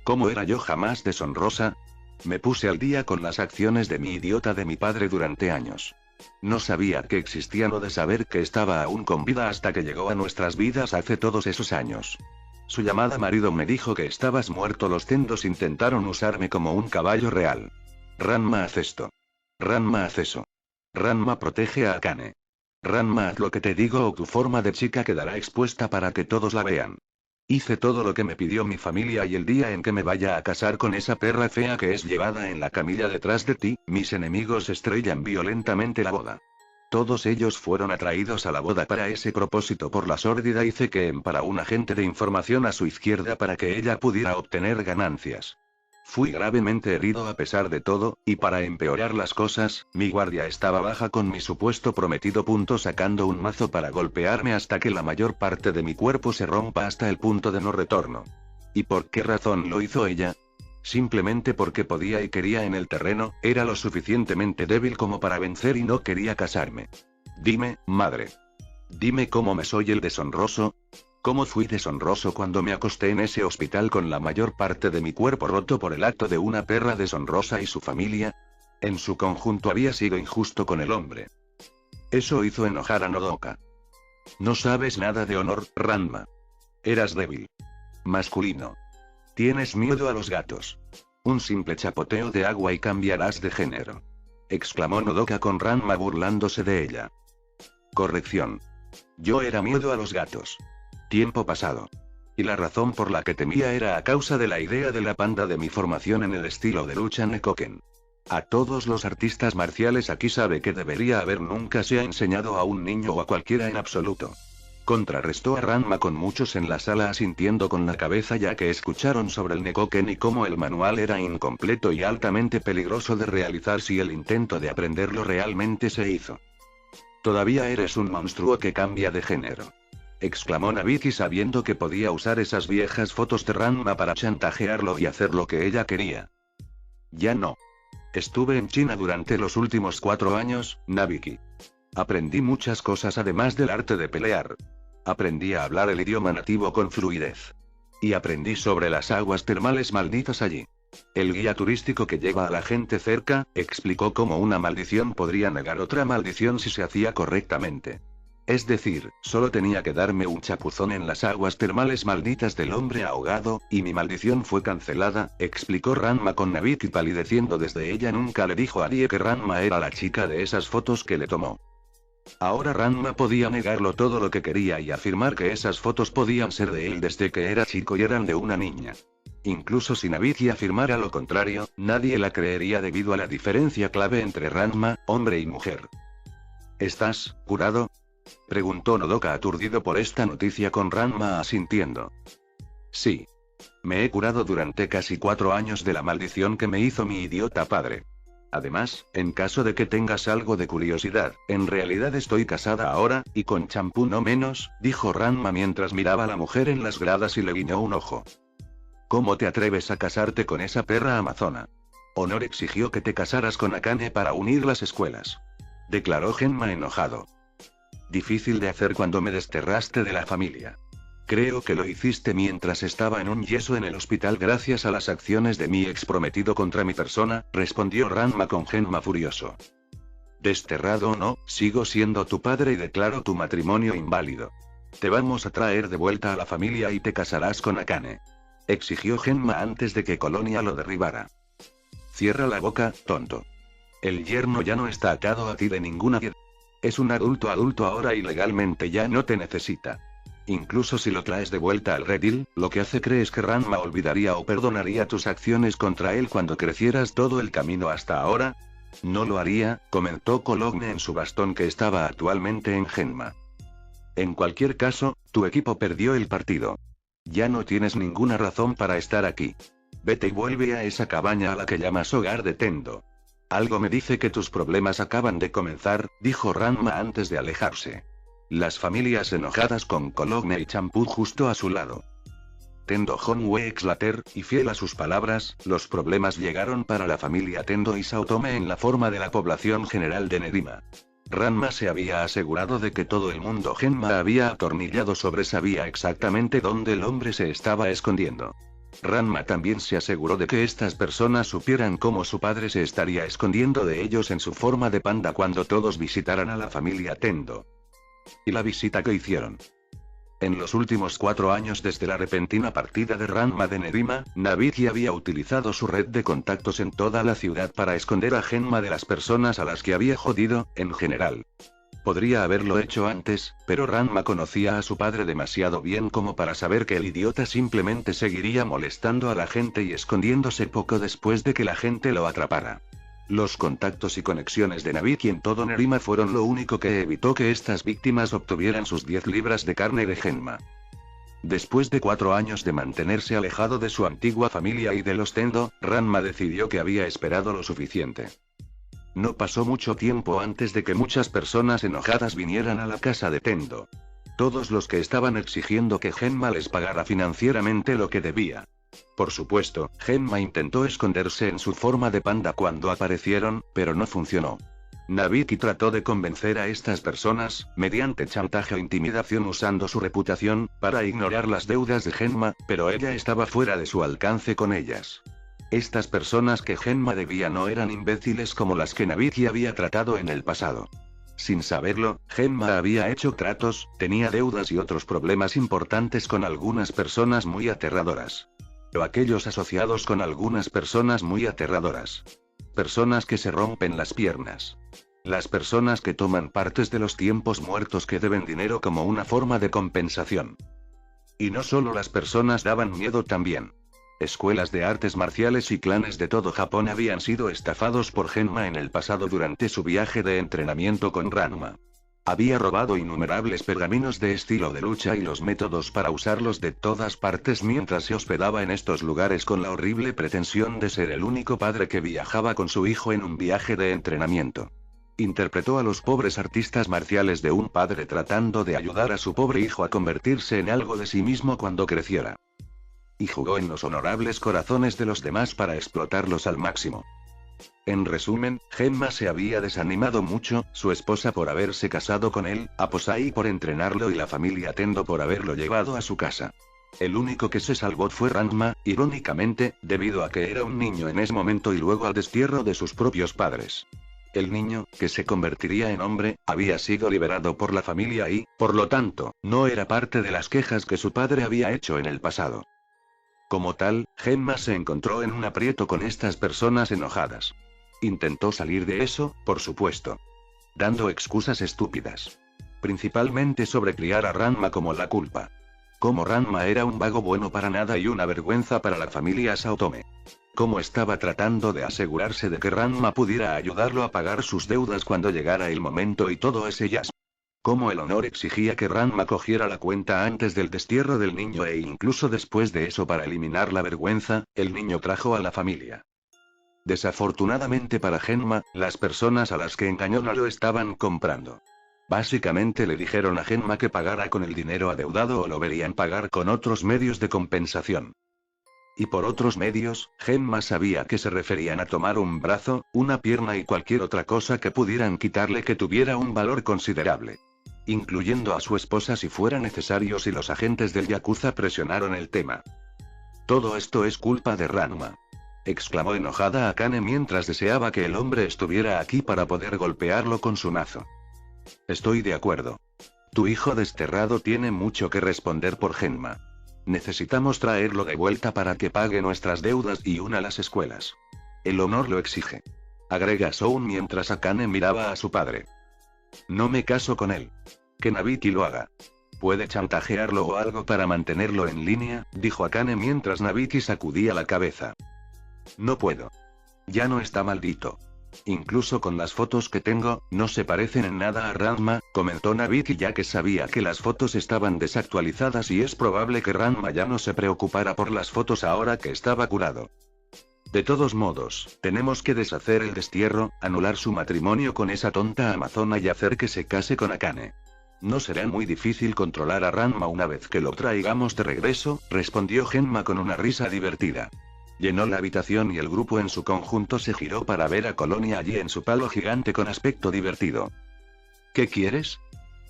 ¿Cómo era yo jamás deshonrosa? Me puse al día con las acciones de mi idiota de mi padre durante años. No sabía que existían o de saber que estaba aún con vida hasta que llegó a nuestras vidas hace todos esos años. Su llamada marido me dijo que estabas muerto. Los tendos intentaron usarme como un caballo real. Ranma haz esto. Ranma haz eso. Ranma protege a Akane. Ranma haz lo que te digo o tu forma de chica quedará expuesta para que todos la vean. Hice todo lo que me pidió mi familia y el día en que me vaya a casar con esa perra fea que es llevada en la camilla detrás de ti, mis enemigos estrellan violentamente la boda. Todos ellos fueron atraídos a la boda para ese propósito por la sórdida Izeken para un agente de información a su izquierda para que ella pudiera obtener ganancias. Fui gravemente herido a pesar de todo, y para empeorar las cosas, mi guardia estaba baja con mi supuesto prometido sacando un mazo para golpearme hasta que la mayor parte de mi cuerpo se rompa hasta el punto de no retorno. ¿Y por qué razón lo hizo ella? Simplemente porque podía y quería en el terreno, era lo suficientemente débil como para vencer y no quería casarme. Dime, madre. Dime cómo me soy el deshonroso. ¿Cómo fui deshonroso cuando me acosté en ese hospital con la mayor parte de mi cuerpo roto por el acto de una perra deshonrosa y su familia? En su conjunto había sido injusto con el hombre. Eso hizo enojar a Nodoka. No sabes nada de honor, Ranma. Eras débil. Masculino. Tienes miedo a los gatos. Un simple chapoteo de agua y cambiarás de género. Exclamó Nodoka con Ranma burlándose de ella. Corrección. Yo era miedo a los gatos. Tiempo pasado. Y la razón por la que temía era a causa de la idea de la panda de mi formación en el estilo de lucha Nekoken. A todos los artistas marciales aquí sabe que debería haber nunca se ha enseñado a un niño o a cualquiera en absoluto. Contrarrestó a Ranma con muchos en la sala asintiendo con la cabeza ya que escucharon sobre el Nekoken y cómo el manual era incompleto y altamente peligroso de realizar si el intento de aprenderlo realmente se hizo. Todavía eres un monstruo que cambia de género. Exclamó Nabiki sabiendo que podía usar esas viejas fotos de Ranma para chantajearlo y hacer lo que ella quería. Ya no. Estuve en China durante los últimos 4 años, Nabiki. Aprendí muchas cosas además del arte de pelear. Aprendí a hablar el idioma nativo con fluidez. Y aprendí sobre las aguas termales malditas allí. El guía turístico que lleva a la gente cerca, explicó cómo una maldición podría negar otra maldición si se hacía correctamente. Es decir, solo tenía que darme un chapuzón en las aguas termales malditas del hombre ahogado, y mi maldición fue cancelada, explicó Ranma con Nabiki palideciendo desde ella. Nunca le dijo a Arie que Ranma era la chica de esas fotos que le tomó. Ahora Ranma podía negarlo todo lo que quería y afirmar que esas fotos podían ser de él desde que era chico y eran de una niña. Incluso si Nabiki afirmara lo contrario, nadie la creería debido a la diferencia clave entre Ranma, hombre y mujer. ¿Estás curado?, preguntó Nodoka aturdido por esta noticia con Ranma asintiendo. Sí. Me he curado durante casi 4 años de la maldición que me hizo mi idiota padre. Además, en caso de que tengas algo de curiosidad, en realidad estoy casada ahora, y con champú no menos, dijo Ranma mientras miraba a la mujer en las gradas y le guiñó un ojo. ¿Cómo te atreves a casarte con esa perra amazona? Honor exigió que te casaras con Akane para unir las escuelas. Declaró Genma enojado. Difícil de hacer cuando me desterraste de la familia. Creo que lo hiciste mientras estaba en un yeso en el hospital gracias a las acciones de mi ex prometido contra mi persona, respondió Ranma con Genma furioso. Desterrado o no, sigo siendo tu padre y declaro tu matrimonio inválido. Te vamos a traer de vuelta a la familia y te casarás con Akane. Exigió Genma antes de que Colonia lo derribara. Cierra la boca, tonto. El yerno ya no está atado a ti de ninguna manera. Es un adulto ahora y legalmente ya no te necesita. Incluso si lo traes de vuelta al redil, ¿lo que hace crees que Ranma olvidaría o perdonaría tus acciones contra él cuando crecieras todo el camino hasta ahora? No lo haría, comentó Cologne en su bastón que estaba actualmente en Genma. En cualquier caso, tu equipo perdió el partido. Ya no tienes ninguna razón para estar aquí. Vete y vuelve a esa cabaña a la que llamas hogar de Tendo. Algo me dice que tus problemas acaban de comenzar, dijo Ranma antes de alejarse. Las familias enojadas con Cologne y Champú justo a su lado. Tendo Honwe Exlater, y fiel a sus palabras, los problemas llegaron para la familia Tendo y Saotome en la forma de la población general de Nerima. Ranma se había asegurado de que todo el mundo Genma había atornillado sabía exactamente dónde el hombre se estaba escondiendo. Ranma también se aseguró de que estas personas supieran cómo su padre se estaría escondiendo de ellos en su forma de panda cuando todos visitaran a la familia Tendo. Y la visita que hicieron. En los últimos 4 años desde la repentina partida de Ranma de Nerima, Nabiki había utilizado su red de contactos en toda la ciudad para esconder a Genma de las personas a las que había jodido, en general. Podría haberlo hecho antes, pero Ranma conocía a su padre demasiado bien como para saber que el idiota simplemente seguiría molestando a la gente y escondiéndose poco después de que la gente lo atrapara. Los contactos y conexiones de Nabiki en todo Nerima fueron lo único que evitó que estas víctimas obtuvieran sus 10 libras de carne de Genma. Después de 4 años de mantenerse alejado de su antigua familia y de los Tendo, Ranma decidió que había esperado lo suficiente. No pasó mucho tiempo antes de que muchas personas enojadas vinieran a la casa de Tendo. Todos los que estaban exigiendo que Genma les pagara financieramente lo que debía. Por supuesto, Genma intentó esconderse en su forma de panda cuando aparecieron, pero no funcionó. Nabiki trató de convencer a estas personas, mediante chantaje o intimidación usando su reputación, para ignorar las deudas de Genma, pero ella estaba fuera de su alcance con ellas. Estas personas que Genma debía no eran imbéciles como las que Nabiki había tratado en el pasado. Sin saberlo, Genma había hecho tratos, tenía deudas y otros problemas importantes con algunas personas muy aterradoras. O aquellos asociados con algunas personas muy aterradoras. Personas que se rompen las piernas. Las personas que toman partes de los tiempos muertos que deben dinero como una forma de compensación. Y no solo las personas daban miedo también. Escuelas de artes marciales y clanes de todo Japón habían sido estafados por Genma en el pasado durante su viaje de entrenamiento con Ranma. Había robado innumerables pergaminos de estilo de lucha y los métodos para usarlos de todas partes mientras se hospedaba en estos lugares con la horrible pretensión de ser el único padre que viajaba con su hijo en un viaje de entrenamiento. Interpretó a los pobres artistas marciales de un padre tratando de ayudar a su pobre hijo a convertirse en algo de sí mismo cuando creciera. Y jugó en los honorables corazones de los demás para explotarlos al máximo. En resumen, Genma se había desanimado mucho, su esposa por haberse casado con él, Aposai por entrenarlo y la familia Tendo por haberlo llevado a su casa. El único que se salvó fue Ranma, irónicamente, debido a que era un niño en ese momento y luego al destierro de sus propios padres. El niño, que se convertiría en hombre, había sido liberado por la familia y, por lo tanto, no era parte de las quejas que su padre había hecho en el pasado. Como tal, Genma se encontró en un aprieto con estas personas enojadas. Intentó salir de eso, por supuesto, dando excusas estúpidas. Principalmente sobre criar a Ranma como la culpa. Como Ranma era un vago bueno para nada y una vergüenza para la familia Saotome. Como estaba tratando de asegurarse de que Ranma pudiera ayudarlo a pagar sus deudas cuando llegara el momento y todo ese jazz. Como el honor exigía que Ranma cogiera la cuenta antes del destierro del niño e incluso después de eso para eliminar la vergüenza, el niño trajo a la familia. Desafortunadamente para Genma, las personas a las que engañó no lo estaban comprando. Básicamente le dijeron a Genma que pagara con el dinero adeudado o lo verían pagar con otros medios de compensación. Y por otros medios, Genma sabía que se referían a tomar un brazo, una pierna y cualquier otra cosa que pudieran quitarle que tuviera un valor considerable. Incluyendo a su esposa si fuera necesario si los agentes del Yakuza presionaron el tema. Todo esto es culpa de Ranma, exclamó enojada Akane mientras deseaba que el hombre estuviera aquí para poder golpearlo con su mazo. Estoy de acuerdo. Tu hijo desterrado tiene mucho que responder por Genma. Necesitamos traerlo de vuelta para que pague nuestras deudas y una las escuelas. El honor lo exige. Agrega Soun mientras Akane miraba a su padre. No me caso con él. Que Nabiki lo haga. Puede chantajearlo o algo para mantenerlo en línea, dijo Akane mientras Nabiki sacudía la cabeza. No puedo. Ya no está maldito. Incluso con las fotos que tengo, no se parecen en nada a Ranma, comentó Nabiki ya que sabía que las fotos estaban desactualizadas y es probable que Ranma ya no se preocupara por las fotos ahora que estaba curado. De todos modos, tenemos que deshacer el destierro, anular su matrimonio con esa tonta amazona y hacer que se case con Akane. No será muy difícil controlar a Ranma una vez que lo traigamos de regreso, respondió Genma con una risa divertida. Llenó la habitación y el grupo en su conjunto se giró para ver a Colonia allí en su palo gigante con aspecto divertido. ¿Qué quieres?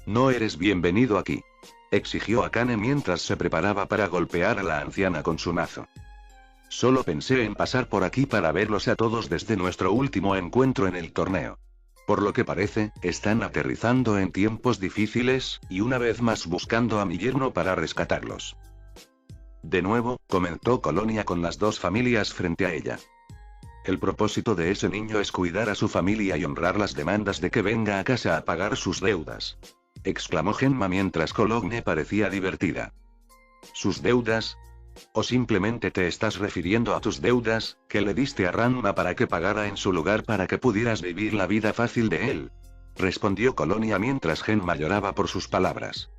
No eres bienvenido aquí, exigió Akane mientras se preparaba para golpear a la anciana con su mazo. Solo pensé en pasar por aquí para verlos a todos desde nuestro último encuentro en el torneo. Por lo que parece, están aterrizando en tiempos difíciles, y una vez más buscando a mi yerno para rescatarlos. De nuevo, comentó Colonia con las dos familias frente a ella. El propósito de ese niño es cuidar a su familia y honrar las demandas de que venga a casa a pagar sus deudas, exclamó Genma mientras Cologne parecía divertida. ¿Sus deudas? ¿O simplemente te estás refiriendo a tus deudas, que le diste a Ranma para que pagara en su lugar para que pudieras vivir la vida fácil de él? Respondió Colonia mientras Genma lloraba por sus palabras.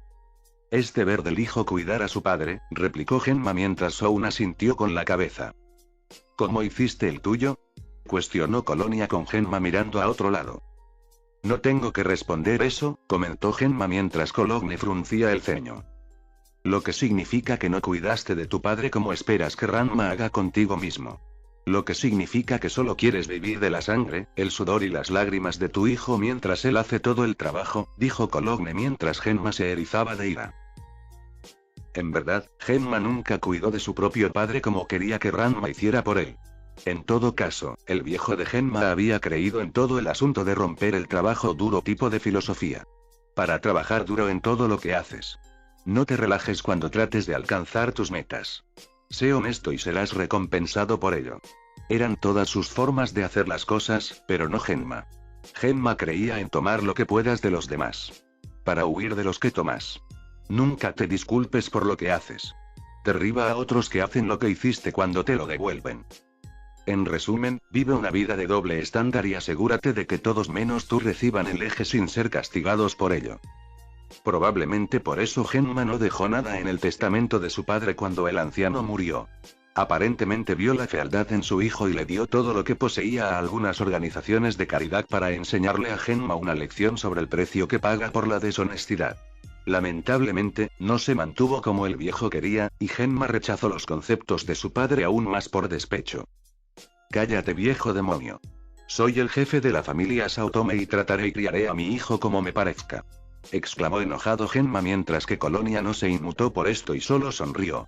Es deber del hijo cuidar a su padre, replicó Genma mientras Soun asintió con la cabeza. ¿Cómo hiciste el tuyo? Cuestionó Colonia con Genma mirando a otro lado. No tengo que responder eso, comentó Genma mientras Cologne fruncía el ceño. Lo que significa que no cuidaste de tu padre como esperas que Ranma haga contigo mismo. Lo que significa que solo quieres vivir de la sangre, el sudor y las lágrimas de tu hijo mientras él hace todo el trabajo, dijo Cologne mientras Genma se erizaba de ira. En verdad, Genma nunca cuidó de su propio padre como quería que Ranma hiciera por él. En todo caso, el viejo de Genma había creído en todo el asunto de romper el trabajo duro tipo de filosofía. Para trabajar duro en todo lo que haces. No te relajes cuando trates de alcanzar tus metas. Sé honesto y serás recompensado por ello. Eran todas sus formas de hacer las cosas, pero no Genma. Genma creía en tomar lo que puedas de los demás. Para huir de los que tomas. Nunca te disculpes por lo que haces. Derriba a otros que hacen lo que hiciste cuando te lo devuelven. En resumen, vive una vida de doble estándar y asegúrate de que todos menos tú reciban el eje sin ser castigados por ello. Probablemente por eso Genma no dejó nada en el testamento de su padre cuando el anciano murió. Aparentemente vio la fealdad en su hijo y le dio todo lo que poseía a algunas organizaciones de caridad para enseñarle a Genma una lección sobre el precio que paga por la deshonestidad. Lamentablemente, no se mantuvo como el viejo quería, y Genma rechazó los conceptos de su padre aún más por despecho. Cállate, viejo demonio. Soy el jefe de la familia Saotome y trataré y criaré a mi hijo como me parezca. Exclamó enojado Genma mientras que Colonia no se inmutó por esto y solo sonrió.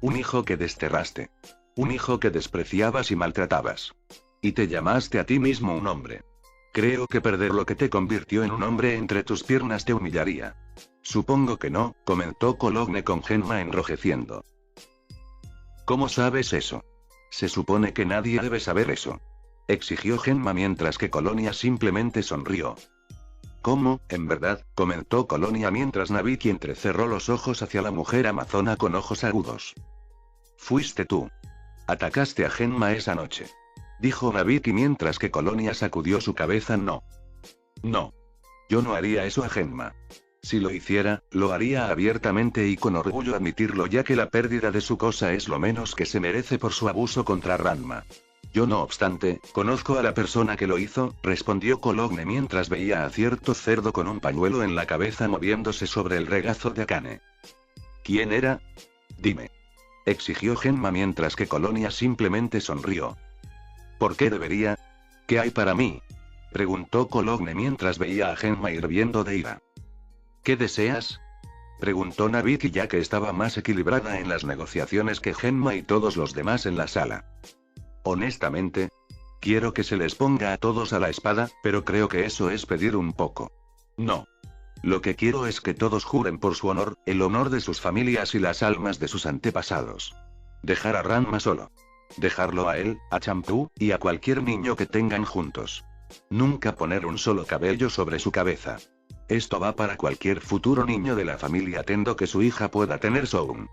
Un hijo que desterraste. Un hijo que despreciabas y maltratabas. Y te llamaste a ti mismo un hombre. Creo que perder lo que te convirtió en un hombre entre tus piernas te humillaría. Supongo que no, comentó Cologne con Genma enrojeciendo. ¿Cómo sabes eso? Se supone que nadie debe saber eso. Exigió Genma mientras que Colonia simplemente sonrió. ¿Cómo, en verdad? Comentó Colonia mientras Nabiki entrecerró los ojos hacia la mujer amazona con ojos agudos. Fuiste tú. Atacaste a Genma esa noche. Dijo Nabiki mientras que Colonia sacudió su cabeza. No. No. Yo no haría eso a Genma. Si lo hiciera, lo haría abiertamente y con orgullo admitirlo, ya que la pérdida de su cosa es lo menos que se merece por su abuso contra Ranma. Yo no obstante, conozco a la persona que lo hizo, respondió Cologne mientras veía a cierto cerdo con un pañuelo en la cabeza moviéndose sobre el regazo de Akane. ¿Quién era? Dime. Exigió Genma mientras que Colonia simplemente sonrió. ¿Por qué debería? ¿Qué hay para mí? Preguntó Cologne mientras veía a Genma hirviendo de ira. ¿Qué deseas? Preguntó Nabiki, ya que estaba más equilibrada en las negociaciones que Genma y todos los demás en la sala. Honestamente, quiero que se les ponga a todos a la espada, pero creo que eso es pedir un poco. No. Lo que quiero es que todos juren por su honor, el honor de sus familias y las almas de sus antepasados. Dejar a Ranma solo. Dejarlo a él, a Champú, y a cualquier niño que tengan juntos. Nunca poner un solo cabello sobre su cabeza. Esto va para cualquier futuro niño de la familia Tendo que su hija pueda tener Soun.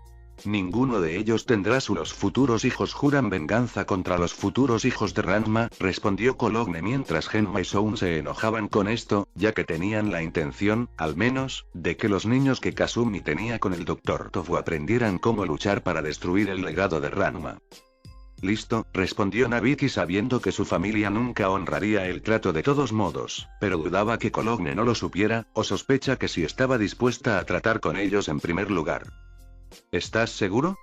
Ninguno de ellos tendrá los futuros hijos juran venganza contra los futuros hijos de Ranma, respondió Cologne mientras Genma y Soun se enojaban con esto, ya que tenían la intención, al menos, de que los niños que Kasumi tenía con el Dr. Tofu aprendieran cómo luchar para destruir el legado de Ranma. Listo, respondió Nabiki sabiendo que su familia nunca honraría el trato de todos modos, pero dudaba que Cologne no lo supiera, o sospecha que sí estaba dispuesta a tratar con ellos en primer lugar. ¿Estás seguro?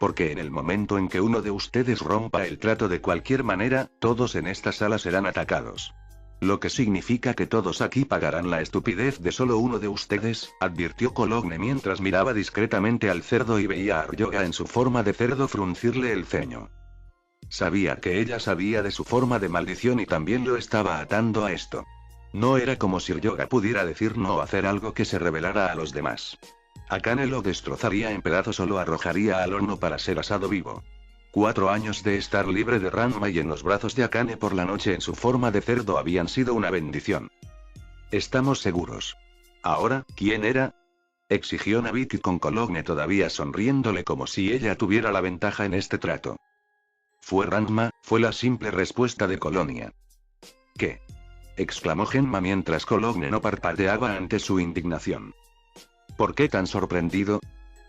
Porque en el momento en que uno de ustedes rompa el trato de cualquier manera, todos en esta sala serán atacados. Lo que significa que todos aquí pagarán la estupidez de solo uno de ustedes, advirtió Cologne mientras miraba discretamente al cerdo y veía a Ryoga en su forma de cerdo fruncirle el ceño. Sabía que ella sabía de su forma de maldición y también lo estaba atando a esto. No era como si Ryoga pudiera decir no o hacer algo que se revelara a los demás. Akane lo destrozaría en pedazos o lo arrojaría al horno para ser asado vivo. 4 años de estar libre de Ranma y en los brazos de Akane por la noche en su forma de cerdo habían sido una bendición. ¿Estamos seguros? Ahora, ¿quién era? Exigió Nabiki con Cologne todavía sonriéndole como si ella tuviera la ventaja en este trato. Fue Ranma, fue la simple respuesta de Colonia. ¿Qué? Exclamó Genma mientras Cologne no parpadeaba ante su indignación. ¿Por qué tan sorprendido?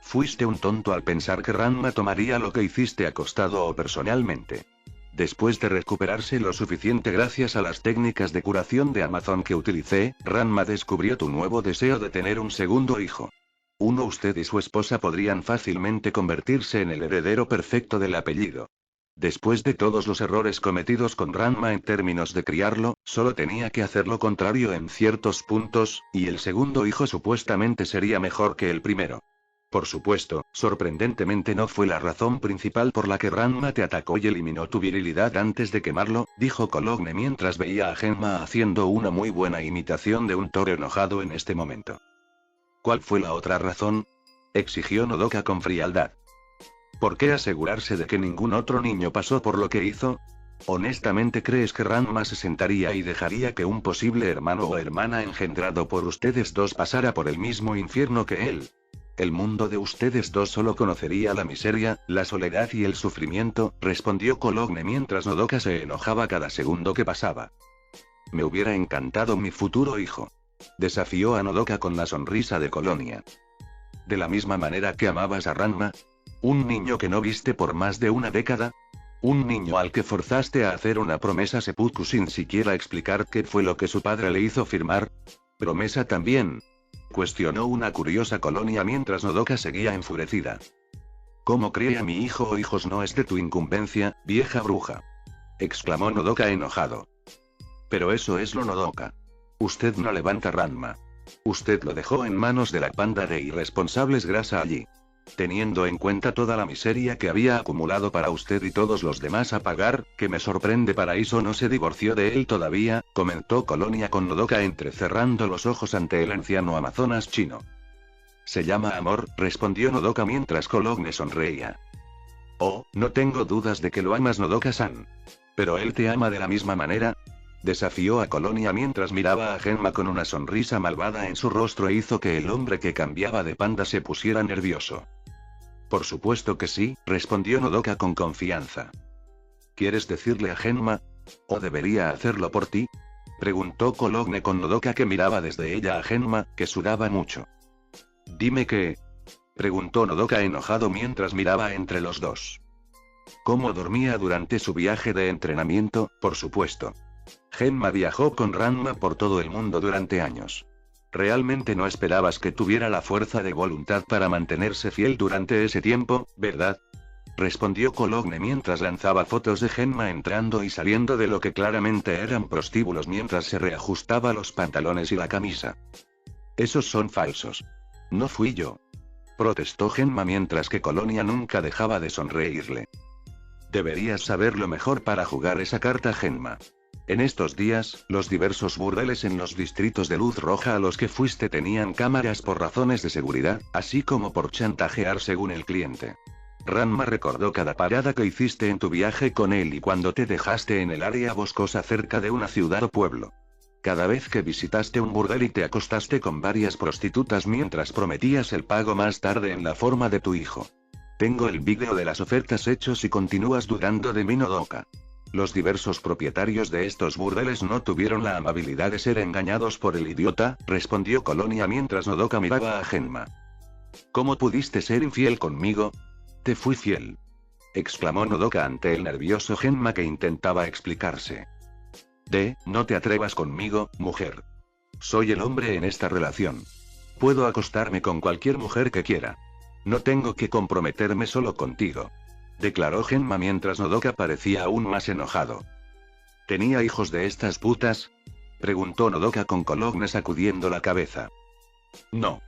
Fuiste un tonto al pensar que Ranma tomaría lo que hiciste acostado o personalmente. Después de recuperarse lo suficiente gracias a las técnicas de curación de Amazon que utilicé, Ranma descubrió tu nuevo deseo de tener un segundo hijo. Usted y su esposa podrían fácilmente convertirse en el heredero perfecto del apellido. Después de todos los errores cometidos con Ranma en términos de criarlo, solo tenía que hacer lo contrario en ciertos puntos, y el segundo hijo supuestamente sería mejor que el primero. Por supuesto, sorprendentemente no fue la razón principal por la que Ranma te atacó y eliminó tu virilidad antes de quemarlo, dijo Cologne mientras veía a Genma haciendo una muy buena imitación de un toro enojado en este momento. ¿Cuál fue la otra razón? Exigió Nodoka con frialdad. ¿Por qué asegurarse de que ningún otro niño pasó por lo que hizo? ¿Honestamente crees que Ranma se sentaría y dejaría que un posible hermano o hermana engendrado por ustedes dos pasara por el mismo infierno que él? El mundo de ustedes dos solo conocería la miseria, la soledad y el sufrimiento, respondió Cologne mientras Nodoka se enojaba cada segundo que pasaba. Me hubiera encantado mi futuro hijo. Desafió a Nodoka con la sonrisa de Colonia. ¿De la misma manera que amabas a Ranma? ¿Un niño que no viste por más de una década? ¿Un niño al que forzaste a hacer una promesa seppuku sin siquiera explicar qué fue lo que su padre le hizo firmar? ¿Promesa también? Cuestionó una curiosa Colonia mientras Nodoka seguía enfurecida. ¿Cómo cría a mi hijo o hijos no es de tu incumbencia, vieja bruja? Exclamó Nodoka enojado. Pero eso es lo Nodoka. Usted no levanta Ranma. Usted lo dejó en manos de la panda de irresponsables grasa allí. Teniendo en cuenta toda la miseria que había acumulado para usted y todos los demás a pagar, que me sorprende Paraíso no se divorció de él todavía, comentó Colonia con Nodoka entrecerrando los ojos ante el anciano amazonas chino. Se llama amor, respondió Nodoka mientras Cologne sonreía. Oh, no tengo dudas de que lo amas Nodoka-san. ¿Pero él te ama de la misma manera? Desafió a Colonia mientras miraba a Genma con una sonrisa malvada en su rostro e hizo que el hombre que cambiaba de panda se pusiera nervioso. Por supuesto que sí, respondió Nodoka con confianza. ¿Quieres decirle a Genma? ¿O debería hacerlo por ti? Preguntó Cologne con Nodoka que miraba desde ella a Genma, que sudaba mucho. Dime que... preguntó Nodoka enojado mientras miraba entre los dos. ¿Cómo dormía durante su viaje de entrenamiento? Por supuesto. Genma viajó con Ranma por todo el mundo durante años. Realmente no esperabas que tuviera la fuerza de voluntad para mantenerse fiel durante ese tiempo, ¿verdad? Respondió Cologne mientras lanzaba fotos de Genma entrando y saliendo de lo que claramente eran prostíbulos mientras se reajustaba los pantalones y la camisa. Esos son falsos. No fui yo. Protestó Genma mientras que Colonia nunca dejaba de sonreírle. Deberías saberlo mejor para jugar esa carta Genma. En estos días, los diversos burdeles en los distritos de luz roja a los que fuiste tenían cámaras por razones de seguridad, así como por chantajear según el cliente. Ranma recordó cada parada que hiciste en tu viaje con él y cuando te dejaste en el área boscosa cerca de una ciudad o pueblo. Cada vez que visitaste un burdel y te acostaste con varias prostitutas mientras prometías el pago más tarde en la forma de tu hijo. Tengo el vídeo de las ofertas hechos y continúas dudando de mí Nodoka. Los diversos propietarios de estos burdeles no tuvieron la amabilidad de ser engañados por el idiota, respondió Colonia mientras Nodoka miraba a Genma. ¿Cómo pudiste ser infiel conmigo? Te fui fiel. Exclamó Nodoka ante el nervioso Genma que intentaba explicarse. No te atrevas conmigo, mujer. Soy el hombre en esta relación. Puedo acostarme con cualquier mujer que quiera. No tengo que comprometerme solo contigo. Declaró Genma mientras Nodoka parecía aún más enojado. ¿Tenía hijos de estas putas? Preguntó Nodoka con Cologne sacudiendo la cabeza. No.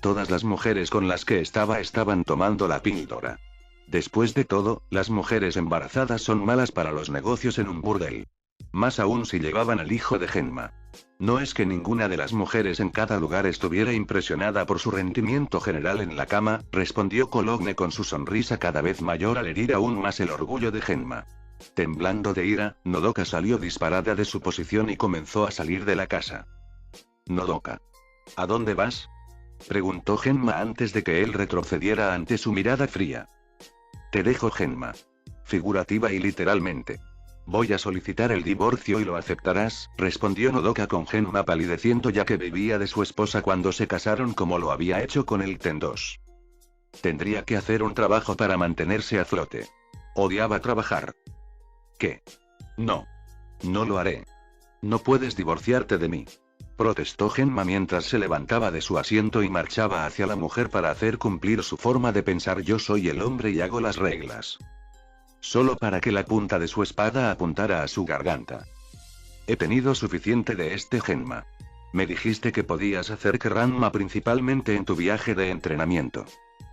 Todas las mujeres con las que estaban tomando la píldora. Después de todo, las mujeres embarazadas son malas para los negocios en un burdel. Más aún si llevaban al hijo de Genma. No es que ninguna de las mujeres en cada lugar estuviera impresionada por su rendimiento general en la cama, respondió Cologne con su sonrisa cada vez mayor al herir aún más el orgullo de Genma. Temblando de ira, Nodoka salió disparada de su posición y comenzó a salir de la casa. Nodoka. ¿A dónde vas? Preguntó Genma antes de que él retrocediera ante su mirada fría. Te dejo Genma. Figurativa y literalmente. Voy a solicitar el divorcio y lo aceptarás, respondió Nodoka con Genma palideciendo ya que vivía de su esposa cuando se casaron como lo había hecho con el Ten-2. Tendría que hacer un trabajo para mantenerse a flote. Odiaba trabajar. ¿Qué? No. No lo haré. No puedes divorciarte de mí. Protestó Genma mientras se levantaba de su asiento y marchaba hacia la mujer para hacer cumplir su forma de pensar yo soy el hombre y hago las reglas. Solo para que la punta de su espada apuntara a su garganta. He tenido suficiente de este Genma. Me dijiste que podías hacer que Ranma principalmente en tu viaje de entrenamiento.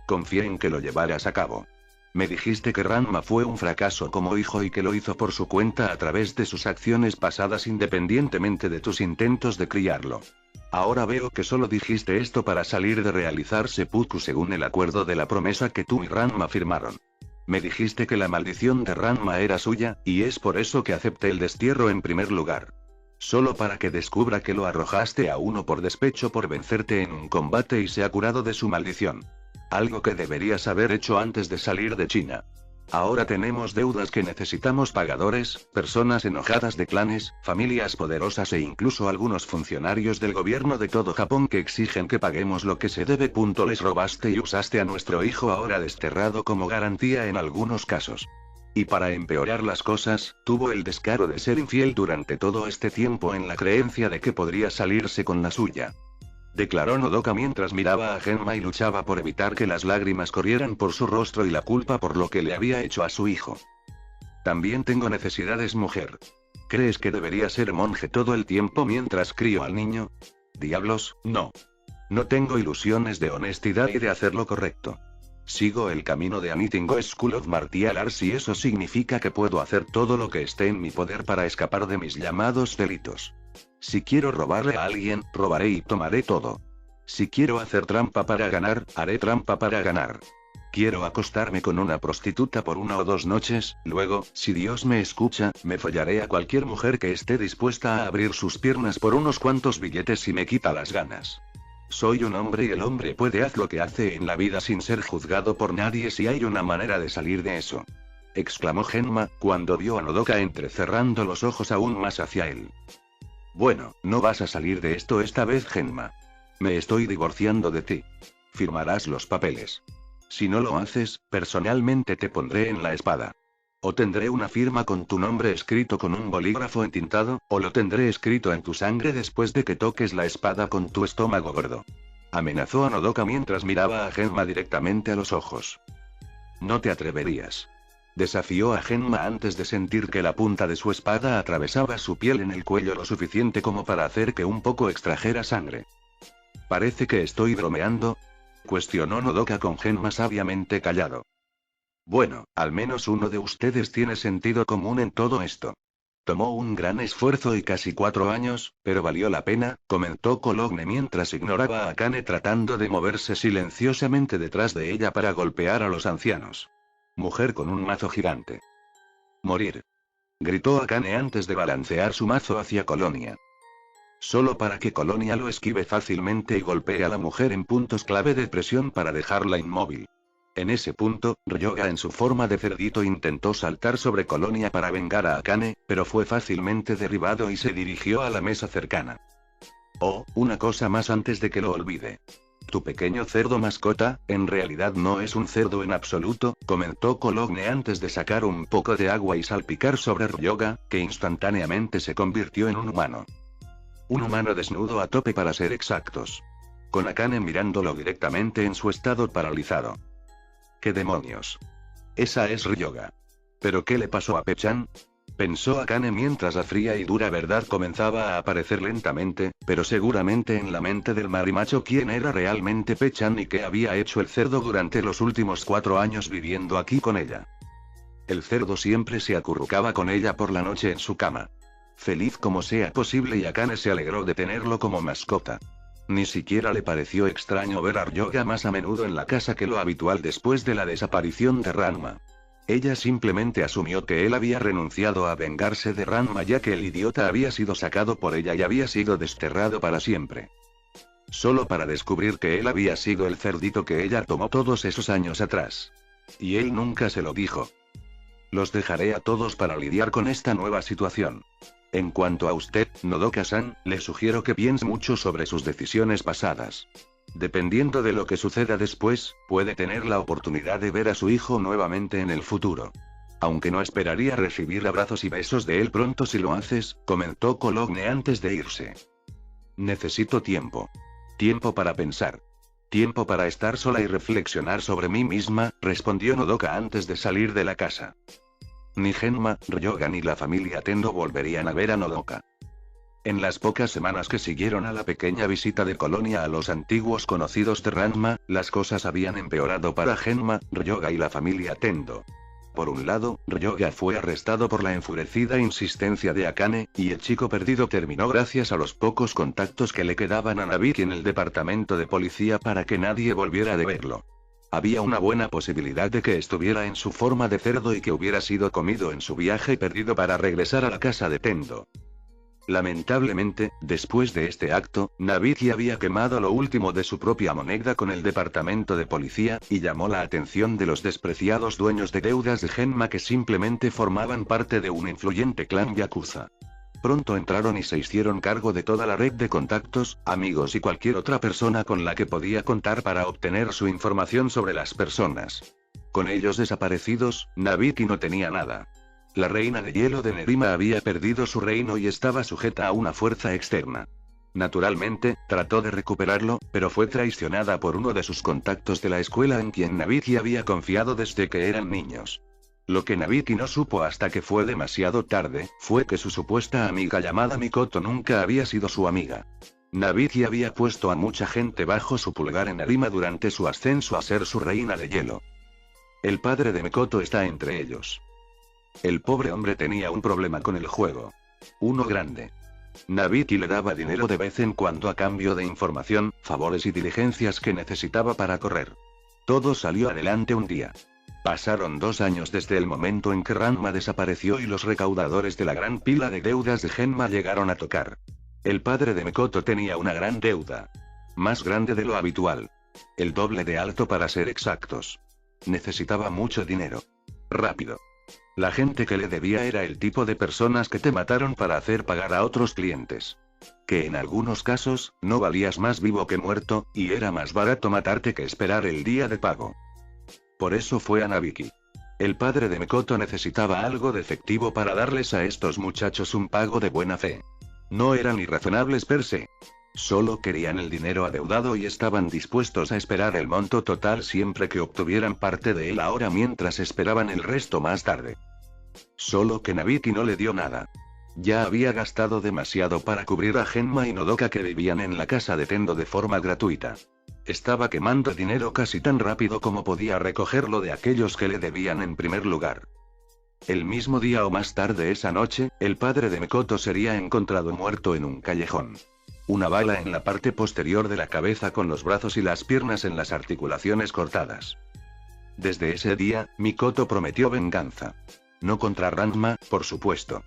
Confié en que lo llevaras a cabo. Me dijiste que Ranma fue un fracaso como hijo y que lo hizo por su cuenta a través de sus acciones pasadas independientemente de tus intentos de criarlo. Ahora veo que solo dijiste esto para salir de realizar seppuku según el acuerdo de la promesa que tú y Ranma firmaron. Me dijiste que la maldición de Ranma era suya, y es por eso que acepté el destierro en primer lugar. Solo para que descubra que lo arrojaste a uno por despecho por vencerte en un combate y se ha curado de su maldición. Algo que deberías haber hecho antes de salir de China. Ahora tenemos deudas que necesitamos pagadores, personas enojadas de clanes, familias poderosas e incluso algunos funcionarios del gobierno de todo Japón que exigen que paguemos lo que se debe. Les robaste y usaste a nuestro hijo ahora desterrado como garantía en algunos casos. Y para empeorar las cosas, tuvo el descaro de ser infiel durante todo este tiempo en la creencia de que podría salirse con la suya. Declaró Nodoka mientras miraba a Genma y luchaba por evitar que las lágrimas corrieran por su rostro y la culpa por lo que le había hecho a su hijo. También tengo necesidades, mujer. ¿Crees que debería ser monje todo el tiempo mientras crío al niño? Diablos, no. No tengo ilusiones de honestidad y de hacer lo correcto. Sigo el camino de Anything School of Martial Arts y eso significa que puedo hacer todo lo que esté en mi poder para escapar de mis llamados delitos. Si quiero robarle a alguien, robaré y tomaré todo. Si quiero hacer trampa para ganar, haré trampa para ganar. Quiero acostarme con una prostituta por 1 o 2 noches, luego, si Dios me escucha, me follaré a cualquier mujer que esté dispuesta a abrir sus piernas por unos cuantos billetes si me quita las ganas. Soy un hombre y el hombre puede hacer lo que hace en la vida sin ser juzgado por nadie si hay una manera de salir de eso. Exclamó Genma, cuando vio a Nodoka entrecerrando los ojos aún más hacia él. Bueno, no vas a salir de esto esta vez, Genma. Me estoy divorciando de ti. Firmarás los papeles. Si no lo haces, personalmente te pondré en la espada. O tendré una firma con tu nombre escrito con un bolígrafo entintado, o lo tendré escrito en tu sangre después de que toques la espada con tu estómago gordo. Amenazó a Nodoka mientras miraba a Genma directamente a los ojos. No te atreverías. Desafió a Genma antes de sentir que la punta de su espada atravesaba su piel en el cuello lo suficiente como para hacer que un poco extrajera sangre. Parece que estoy bromeando, cuestionó Nodoka con Genma sabiamente callado. Bueno, al menos uno de ustedes tiene sentido común en todo esto. Tomó un gran esfuerzo y casi 4 años, pero valió la pena, comentó Cologne mientras ignoraba a Akane tratando de moverse silenciosamente detrás de ella para golpear a los ancianos. Mujer con un mazo gigante. Morir. Gritó Akane antes de balancear su mazo hacia Colonia. Solo para que Colonia lo esquive fácilmente y golpee a la mujer en puntos clave de presión para dejarla inmóvil. En ese punto, Ryoga en su forma de cerdito intentó saltar sobre Colonia para vengar a Akane, pero fue fácilmente derribado y se dirigió a la mesa cercana. Oh, una cosa más antes de que lo olvide. Tu pequeño cerdo mascota, en realidad no es un cerdo en absoluto, comentó Cologne antes de sacar un poco de agua y salpicar sobre Ryoga, que instantáneamente se convirtió en un humano. Un humano desnudo a tope para ser exactos. Con Akane mirándolo directamente en su estado paralizado. ¿Qué demonios? Esa es Ryoga. ¿Pero qué le pasó a Pechan? Pensó Akane mientras la fría y dura verdad comenzaba a aparecer lentamente, pero seguramente en la mente del marimacho quién era realmente Pechan y qué había hecho el cerdo durante los últimos 4 años viviendo aquí con ella. El cerdo siempre se acurrucaba con ella por la noche en su cama. Feliz como sea posible y Akane se alegró de tenerlo como mascota. Ni siquiera le pareció extraño ver a Ryoga más a menudo en la casa que lo habitual después de la desaparición de Ranma. Ella simplemente asumió que él había renunciado a vengarse de Ranma ya que el idiota había sido sacado por ella y había sido desterrado para siempre. Solo para descubrir que él había sido el cerdito que ella tomó todos esos años atrás. Y él nunca se lo dijo. Los dejaré a todos para lidiar con esta nueva situación. En cuanto a usted, Nodoka-san, le sugiero que piense mucho sobre sus decisiones pasadas. Dependiendo de lo que suceda después, puede tener la oportunidad de ver a su hijo nuevamente en el futuro. Aunque no esperaría recibir abrazos y besos de él pronto si lo haces, comentó Cologne antes de irse. Necesito tiempo. Tiempo para pensar. Tiempo para estar sola y reflexionar sobre mí misma, respondió Nodoka antes de salir de la casa. Ni Genma, Ryoga ni la familia Tendo volverían a ver a Nodoka. En las pocas semanas que siguieron a la pequeña visita de Colonia a los antiguos conocidos de Ranma, las cosas habían empeorado para Genma, Ryoga y la familia Tendo. Por un lado, Ryoga fue arrestado por la enfurecida insistencia de Akane, y el chico perdido terminó gracias a los pocos contactos que le quedaban a Nabiki en el departamento de policía para que nadie volviera a verlo. Había una buena posibilidad de que estuviera en su forma de cerdo y que hubiera sido comido en su viaje perdido para regresar a la casa de Tendo. Lamentablemente, después de este acto, Nabiki había quemado lo último de su propia moneda con el departamento de policía, y llamó la atención de los despreciados dueños de deudas de Genma que simplemente formaban parte de un influyente clan yakuza. Pronto entraron y se hicieron cargo de toda la red de contactos, amigos y cualquier otra persona con la que podía contar para obtener su información sobre las personas. Con ellos desaparecidos, Nabiki no tenía nada. La reina de hielo de Nerima había perdido su reino y estaba sujeta a una fuerza externa. Naturalmente, trató de recuperarlo, pero fue traicionada por uno de sus contactos de la escuela en quien Nabiki había confiado desde que eran niños. Lo que Nabiki no supo hasta que fue demasiado tarde, fue que su supuesta amiga llamada Mikoto nunca había sido su amiga. Nabiki había puesto a mucha gente bajo su pulgar en Nerima durante su ascenso a ser su reina de hielo. El padre de Mikoto está entre ellos. El pobre hombre tenía un problema con el juego. Uno grande. Nabiki le daba dinero de vez en cuando a cambio de información, favores y diligencias que necesitaba para correr. Todo salió adelante un día. Pasaron 2 años desde el momento en que Ranma desapareció y los recaudadores de la gran pila de deudas de Genma llegaron a tocar. El padre de Mikoto tenía una gran deuda. Más grande de lo habitual. El doble de alto para ser exactos. Necesitaba mucho dinero. Rápido. La gente que le debía era el tipo de personas que te mataron para hacer pagar a otros clientes. Que en algunos casos, no valías más vivo que muerto, y era más barato matarte que esperar el día de pago. Por eso fue a Nabiki. El padre de Mikoto necesitaba algo de efectivo para darles a estos muchachos un pago de buena fe. No eran irrazonables per se. Solo querían el dinero adeudado y estaban dispuestos a esperar el monto total siempre que obtuvieran parte de él ahora mientras esperaban el resto más tarde. Solo que Nabiki no le dio nada. Ya había gastado demasiado para cubrir a Genma y Nodoka que vivían en la casa de Tendo de forma gratuita. Estaba quemando dinero casi tan rápido como podía recogerlo de aquellos que le debían en primer lugar. El mismo día o más tarde esa noche, el padre de Mikoto sería encontrado muerto en un callejón. Una bala en la parte posterior de la cabeza con los brazos y las piernas en las articulaciones cortadas. Desde ese día, Mikoto prometió venganza. No contra Ranma, por supuesto.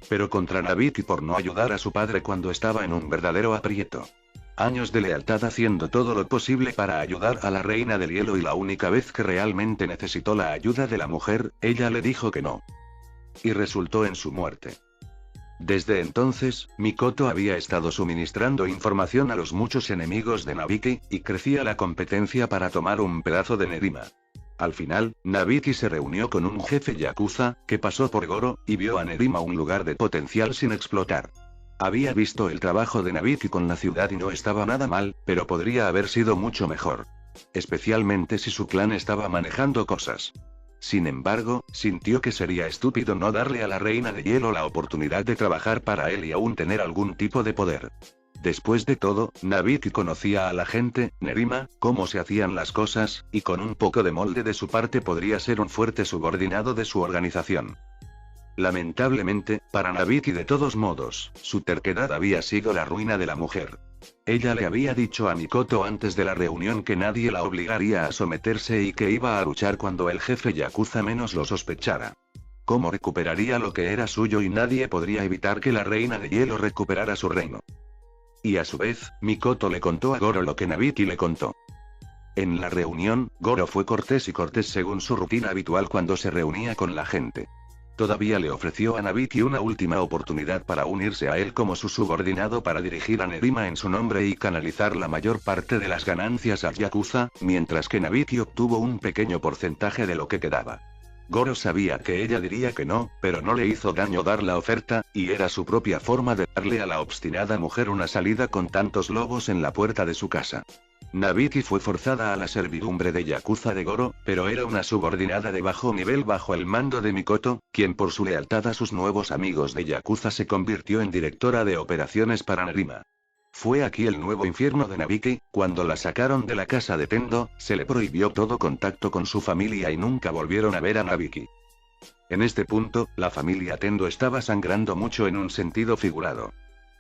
Pero contra Nabiki por no ayudar a su padre cuando estaba en un verdadero aprieto. Años de lealtad haciendo todo lo posible para ayudar a la reina del hielo y la única vez que realmente necesitó la ayuda de la mujer, ella le dijo que no. Y resultó en su muerte. Desde entonces, Mikoto había estado suministrando información a los muchos enemigos de Nabiki, y crecía la competencia para tomar un pedazo de Nerima. Al final, Nabiki se reunió con un jefe yakuza, que pasó por Goro, y vio a Nerima un lugar de potencial sin explotar. Había visto el trabajo de Nabiki con la ciudad y no estaba nada mal, pero podría haber sido mucho mejor. Especialmente si su clan estaba manejando cosas. Sin embargo, sintió que sería estúpido no darle a la reina de hielo la oportunidad de trabajar para él y aún tener algún tipo de poder. Después de todo, Nabiki conocía a la gente, Nerima, cómo se hacían las cosas, y con un poco de molde de su parte podría ser un fuerte subordinado de su organización. Lamentablemente, para Nabiki de todos modos, su terquedad había sido la ruina de la mujer. Ella le había dicho a Mikoto antes de la reunión que nadie la obligaría a someterse y que iba a luchar cuando el jefe yakuza menos lo sospechara. ¿Cómo recuperaría lo que era suyo y nadie podría evitar que la reina de hielo recuperara su reino? Y a su vez, Mikoto le contó a Goro lo que Nabiki le contó. En la reunión, Goro fue cortés y cortés según su rutina habitual cuando se reunía con la gente. Todavía le ofreció a Nabiki una última oportunidad para unirse a él como su subordinado para dirigir a Nerima en su nombre y canalizar la mayor parte de las ganancias al yakuza, mientras que Nabiki obtuvo un pequeño porcentaje de lo que quedaba. Goro sabía que ella diría que no, pero no le hizo daño dar la oferta, y era su propia forma de darle a la obstinada mujer una salida con tantos lobos en la puerta de su casa. Nabiki fue forzada a la servidumbre de yakuza de Goro, pero era una subordinada de bajo nivel bajo el mando de Mikoto, quien por su lealtad a sus nuevos amigos de yakuza se convirtió en directora de operaciones para Nerima. Fue aquí el nuevo infierno de Nabiki. Cuando la sacaron de la casa de Tendo, se le prohibió todo contacto con su familia y nunca volvieron a ver a Nabiki. En este punto, la familia Tendo estaba sangrando mucho en un sentido figurado.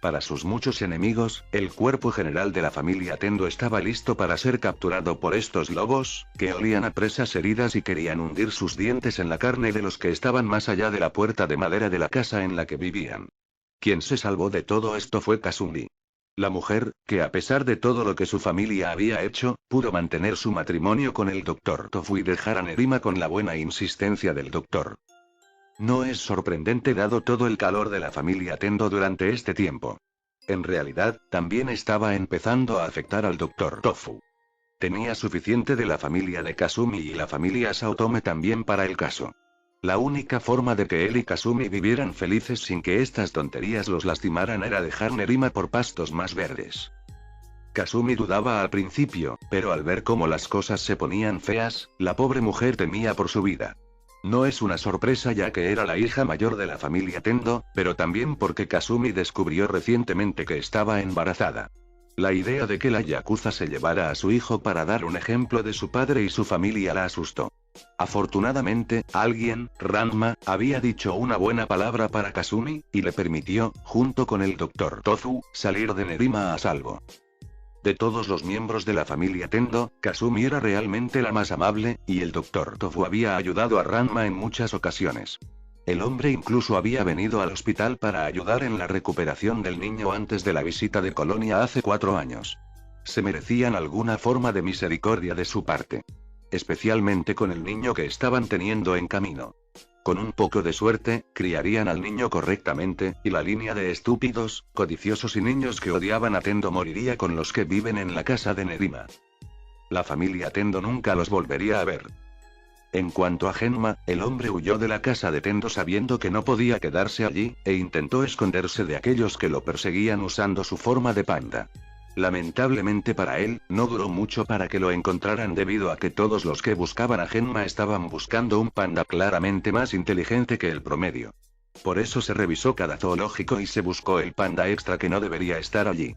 Para sus muchos enemigos, el cuerpo general de la familia Tendo estaba listo para ser capturado por estos lobos, que olían a presas heridas y querían hundir sus dientes en la carne de los que estaban más allá de la puerta de madera de la casa en la que vivían. Quien se salvó de todo esto fue Kasumi. La mujer, que a pesar de todo lo que su familia había hecho, pudo mantener su matrimonio con el Dr. Tofu y dejar a Nerima con la buena insistencia del doctor. No es sorprendente dado todo el calor de la familia Tendo durante este tiempo. En realidad, también estaba empezando a afectar al Dr. Tofu. Tenía suficiente de la familia de Kasumi y la familia Saotome también para el caso. La única forma de que él y Kasumi vivieran felices sin que estas tonterías los lastimaran era dejar Nerima por pastos más verdes. Kasumi dudaba al principio, pero al ver cómo las cosas se ponían feas, la pobre mujer temía por su vida. No es una sorpresa ya que era la hija mayor de la familia Tendo, pero también porque Kasumi descubrió recientemente que estaba embarazada. La idea de que la yakuza se llevara a su hijo para dar un ejemplo de su padre y su familia la asustó. Afortunadamente, alguien, Ranma, había dicho una buena palabra para Kasumi, y le permitió, junto con el Dr. Tofu, salir de Nerima a salvo. De todos los miembros de la familia Tendo, Kasumi era realmente la más amable, y el Dr. Tofu había ayudado a Ranma en muchas ocasiones. El hombre incluso había venido al hospital para ayudar en la recuperación del niño antes de la visita de Colonia hace 4 años. Se merecían alguna forma de misericordia de su parte. Especialmente con el niño que estaban teniendo en camino. Con un poco de suerte, criarían al niño correctamente, y la línea de estúpidos, codiciosos y niños que odiaban a Tendo moriría con los que viven en la casa de Nerima. La familia Tendo nunca los volvería a ver. En cuanto a Genma, el hombre huyó de la casa de Tendo sabiendo que no podía quedarse allí, e intentó esconderse de aquellos que lo perseguían usando su forma de panda. Lamentablemente para él, no duró mucho para que lo encontraran debido a que todos los que buscaban a Genma estaban buscando un panda claramente más inteligente que el promedio. Por eso se revisó cada zoológico y se buscó el panda extra que no debería estar allí.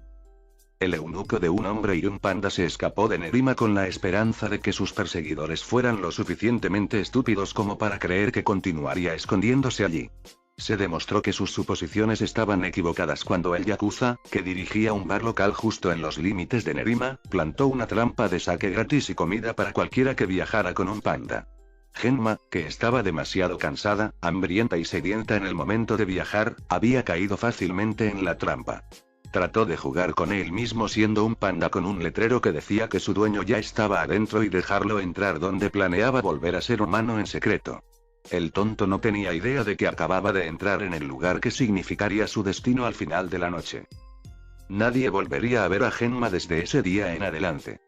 El eunuco de un hombre y un panda se escapó de Nerima con la esperanza de que sus perseguidores fueran lo suficientemente estúpidos como para creer que continuaría escondiéndose allí. Se demostró que sus suposiciones estaban equivocadas cuando el yakuza, que dirigía un bar local justo en los límites de Nerima, plantó una trampa de saque gratis y comida para cualquiera que viajara con un panda. Genma, que estaba demasiado cansada, hambrienta y sedienta en el momento de viajar, había caído fácilmente en la trampa. Trató de jugar con él mismo siendo un panda con un letrero que decía que su dueño ya estaba adentro y dejarlo entrar donde planeaba volver a ser humano en secreto. El tonto no tenía idea de que acababa de entrar en el lugar que significaría su destino al final de la noche. Nadie volvería a ver a Genma desde ese día en adelante.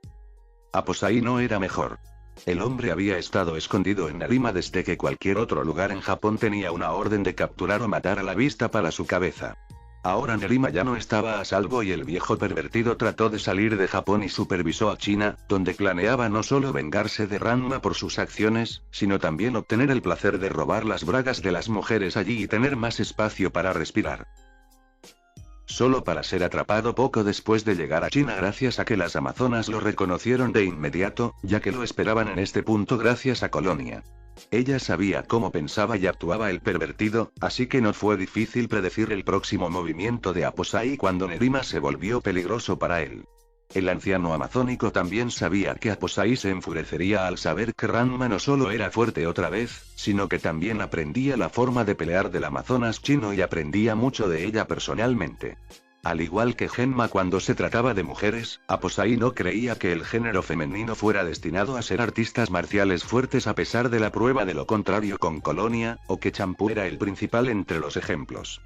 Aposai no era mejor. El hombre había estado escondido en Nerima desde que cualquier otro lugar en Japón tenía una orden de capturar o matar a la vista para su cabeza. Ahora Nerima ya no estaba a salvo y el viejo pervertido trató de salir de Japón y supervisó a China, donde planeaba no solo vengarse de Ranma por sus acciones, sino también obtener el placer de robar las bragas de las mujeres allí y tener más espacio para respirar. Solo para ser atrapado poco después de llegar a China gracias a que las amazonas lo reconocieron de inmediato, ya que lo esperaban en este punto gracias a Colonia. Ella sabía cómo pensaba y actuaba el pervertido, así que no fue difícil predecir el próximo movimiento de Aposai cuando Nerima se volvió peligroso para él. El anciano amazónico también sabía que Aposai se enfurecería al saber que Ranma no solo era fuerte otra vez, sino que también aprendía la forma de pelear del amazonas chino y aprendía mucho de ella personalmente. Al igual que Genma cuando se trataba de mujeres, Aposai no creía que el género femenino fuera destinado a ser artistas marciales fuertes a pesar de la prueba de lo contrario con Colonia, o que Champú era el principal entre los ejemplos.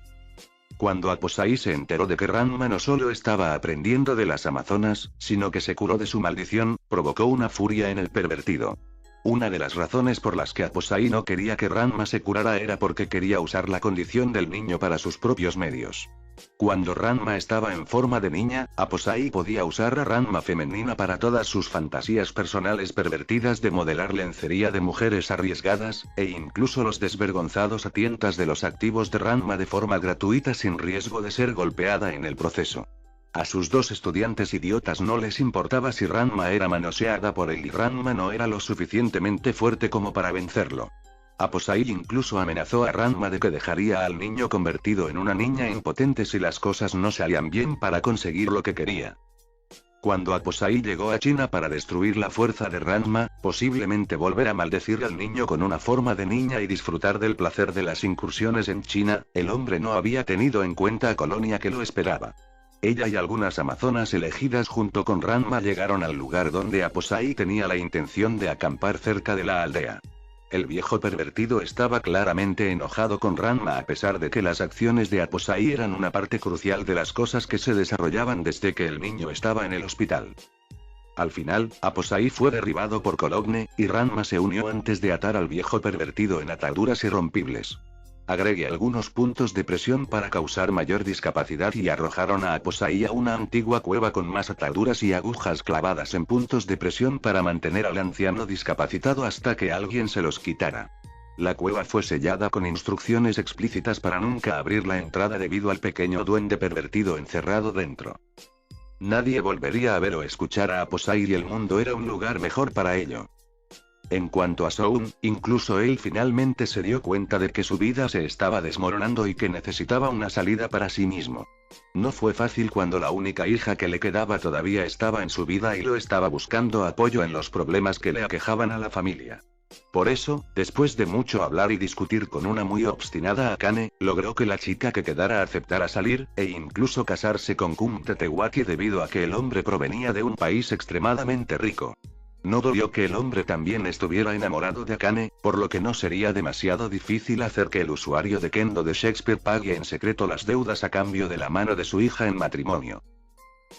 Cuando Aposai se enteró de que Ranma no solo estaba aprendiendo de las amazonas, sino que se curó de su maldición, provocó una furia en el pervertido. Una de las razones por las que Aposai no quería que Ranma se curara era porque quería usar la condición del niño para sus propios medios. Cuando Ranma estaba en forma de niña, Aposai podía usar a Ranma femenina para todas sus fantasías personales pervertidas de modelar lencería de mujeres arriesgadas, e incluso los desvergonzados a tientas de los activos de Ranma de forma gratuita sin riesgo de ser golpeada en el proceso. A sus dos estudiantes idiotas no les importaba si Ranma era manoseada por él y Ranma no era lo suficientemente fuerte como para vencerlo. Aposai incluso amenazó a Ranma de que dejaría al niño convertido en una niña impotente si las cosas no salían bien para conseguir lo que quería. Cuando Aposai llegó a China para destruir la fuerza de Ranma, posiblemente volver a maldecir al niño con una forma de niña y disfrutar del placer de las incursiones en China, el hombre no había tenido en cuenta a Colonia que lo esperaba. Ella y algunas amazonas elegidas junto con Ranma llegaron al lugar donde Aposai tenía la intención de acampar cerca de la aldea. El viejo pervertido estaba claramente enojado con Ranma a pesar de que las acciones de Aposai eran una parte crucial de las cosas que se desarrollaban desde que el niño estaba en el hospital. Al final, Aposai fue derribado por Cologne, y Ranma se unió antes de atar al viejo pervertido en ataduras irrompibles. Agregué algunos puntos de presión para causar mayor discapacidad y arrojaron a Aposai a una antigua cueva con más ataduras y agujas clavadas en puntos de presión para mantener al anciano discapacitado hasta que alguien se los quitara. La cueva fue sellada con instrucciones explícitas para nunca abrir la entrada debido al pequeño duende pervertido encerrado dentro. Nadie volvería a ver o escuchar a Aposai y el mundo era un lugar mejor para ello. En cuanto a Soun, incluso él finalmente se dio cuenta de que su vida se estaba desmoronando y que necesitaba una salida para sí mismo. No fue fácil cuando la única hija que le quedaba todavía estaba en su vida y lo estaba buscando apoyo en los problemas que le aquejaban a la familia. Por eso, después de mucho hablar y discutir con una muy obstinada Akane, logró que la chica que quedara aceptara salir, e incluso casarse con Kum Tetewaki debido a que el hombre provenía de un país extremadamente rico. No dolió que el hombre también estuviera enamorado de Akane, por lo que no sería demasiado difícil hacer que el usuario de Kendo de Shakespeare pague en secreto las deudas a cambio de la mano de su hija en matrimonio.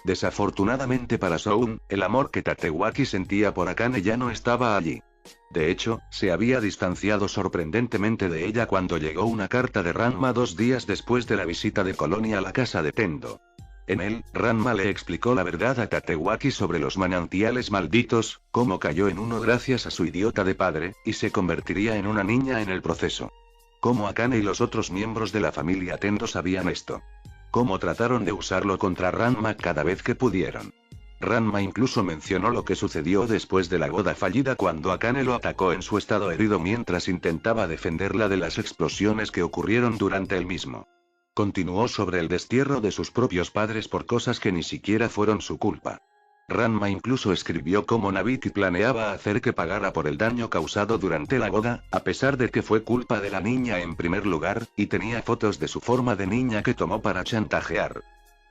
Desafortunadamente para Soun, el amor que Tatewaki sentía por Akane ya no estaba allí. De hecho, se había distanciado sorprendentemente de ella cuando llegó una carta de Ranma 2 días después de la visita de Colonia a la casa de Tendo. En él, Ranma le explicó la verdad a Tatewaki sobre los manantiales malditos, cómo cayó en uno gracias a su idiota de padre, y se convertiría en una niña en el proceso. Cómo Akane y los otros miembros de la familia Tendo sabían esto. Cómo trataron de usarlo contra Ranma cada vez que pudieron. Ranma incluso mencionó lo que sucedió después de la boda fallida cuando Akane lo atacó en su estado herido mientras intentaba defenderla de las explosiones que ocurrieron durante el mismo. Continuó sobre el destierro de sus propios padres por cosas que ni siquiera fueron su culpa. Ranma incluso escribió cómo Nabiki planeaba hacer que pagara por el daño causado durante la boda, a pesar de que fue culpa de la niña en primer lugar, y tenía fotos de su forma de niña que tomó para chantajear.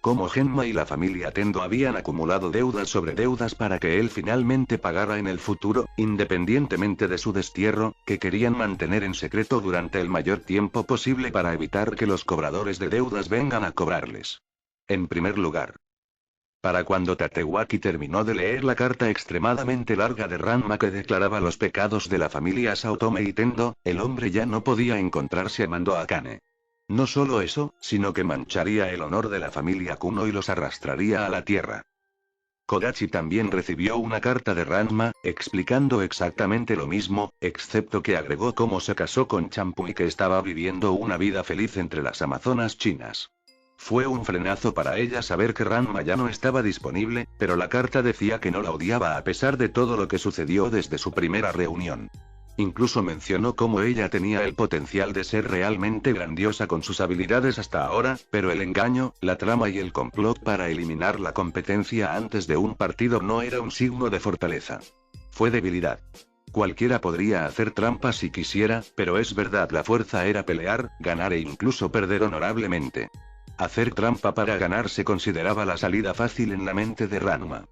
Cómo Genma y la familia Tendo habían acumulado deudas sobre deudas para que él finalmente pagara en el futuro, independientemente de su destierro, que querían mantener en secreto durante el mayor tiempo posible para evitar que los cobradores de deudas vengan a cobrarles. En primer lugar, para cuando Tatewaki terminó de leer la carta extremadamente larga de Ranma que declaraba los pecados de la familia Saotome y Tendo, el hombre ya no podía encontrarse amando a Akane. No solo eso, sino que mancharía el honor de la familia Kuno y los arrastraría a la tierra. Kodachi también recibió una carta de Ranma, explicando exactamente lo mismo, excepto que agregó cómo se casó con Champu y que estaba viviendo una vida feliz entre las amazonas chinas. Fue un frenazo para ella saber que Ranma ya no estaba disponible, pero la carta decía que no la odiaba a pesar de todo lo que sucedió desde su primera reunión. Incluso mencionó cómo ella tenía el potencial de ser realmente grandiosa con sus habilidades hasta ahora, pero el engaño, la trama y el complot para eliminar la competencia antes de un partido no era un signo de fortaleza. Fue debilidad. Cualquiera podría hacer trampa si quisiera, pero es verdad, la fuerza era pelear, ganar e incluso perder honorablemente. Hacer trampa para ganar se consideraba la salida fácil en la mente de Ranma.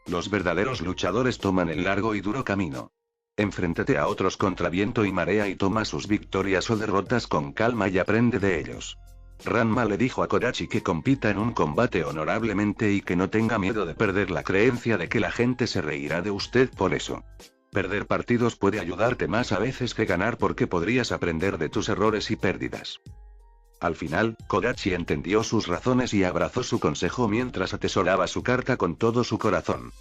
Los verdaderos luchadores toman el largo y duro camino. Enfréntate a otros contra viento y marea y toma sus victorias o derrotas con calma y aprende de ellos. Ranma le dijo a Kodachi que compita en un combate honorablemente y que no tenga miedo de perder la creencia de que la gente se reirá de usted por eso. Perder partidos puede ayudarte más a veces que ganar porque podrías aprender de tus errores y pérdidas. Al final, Kodachi entendió sus razones y abrazó su consejo mientras atesoraba su carta con todo su corazón.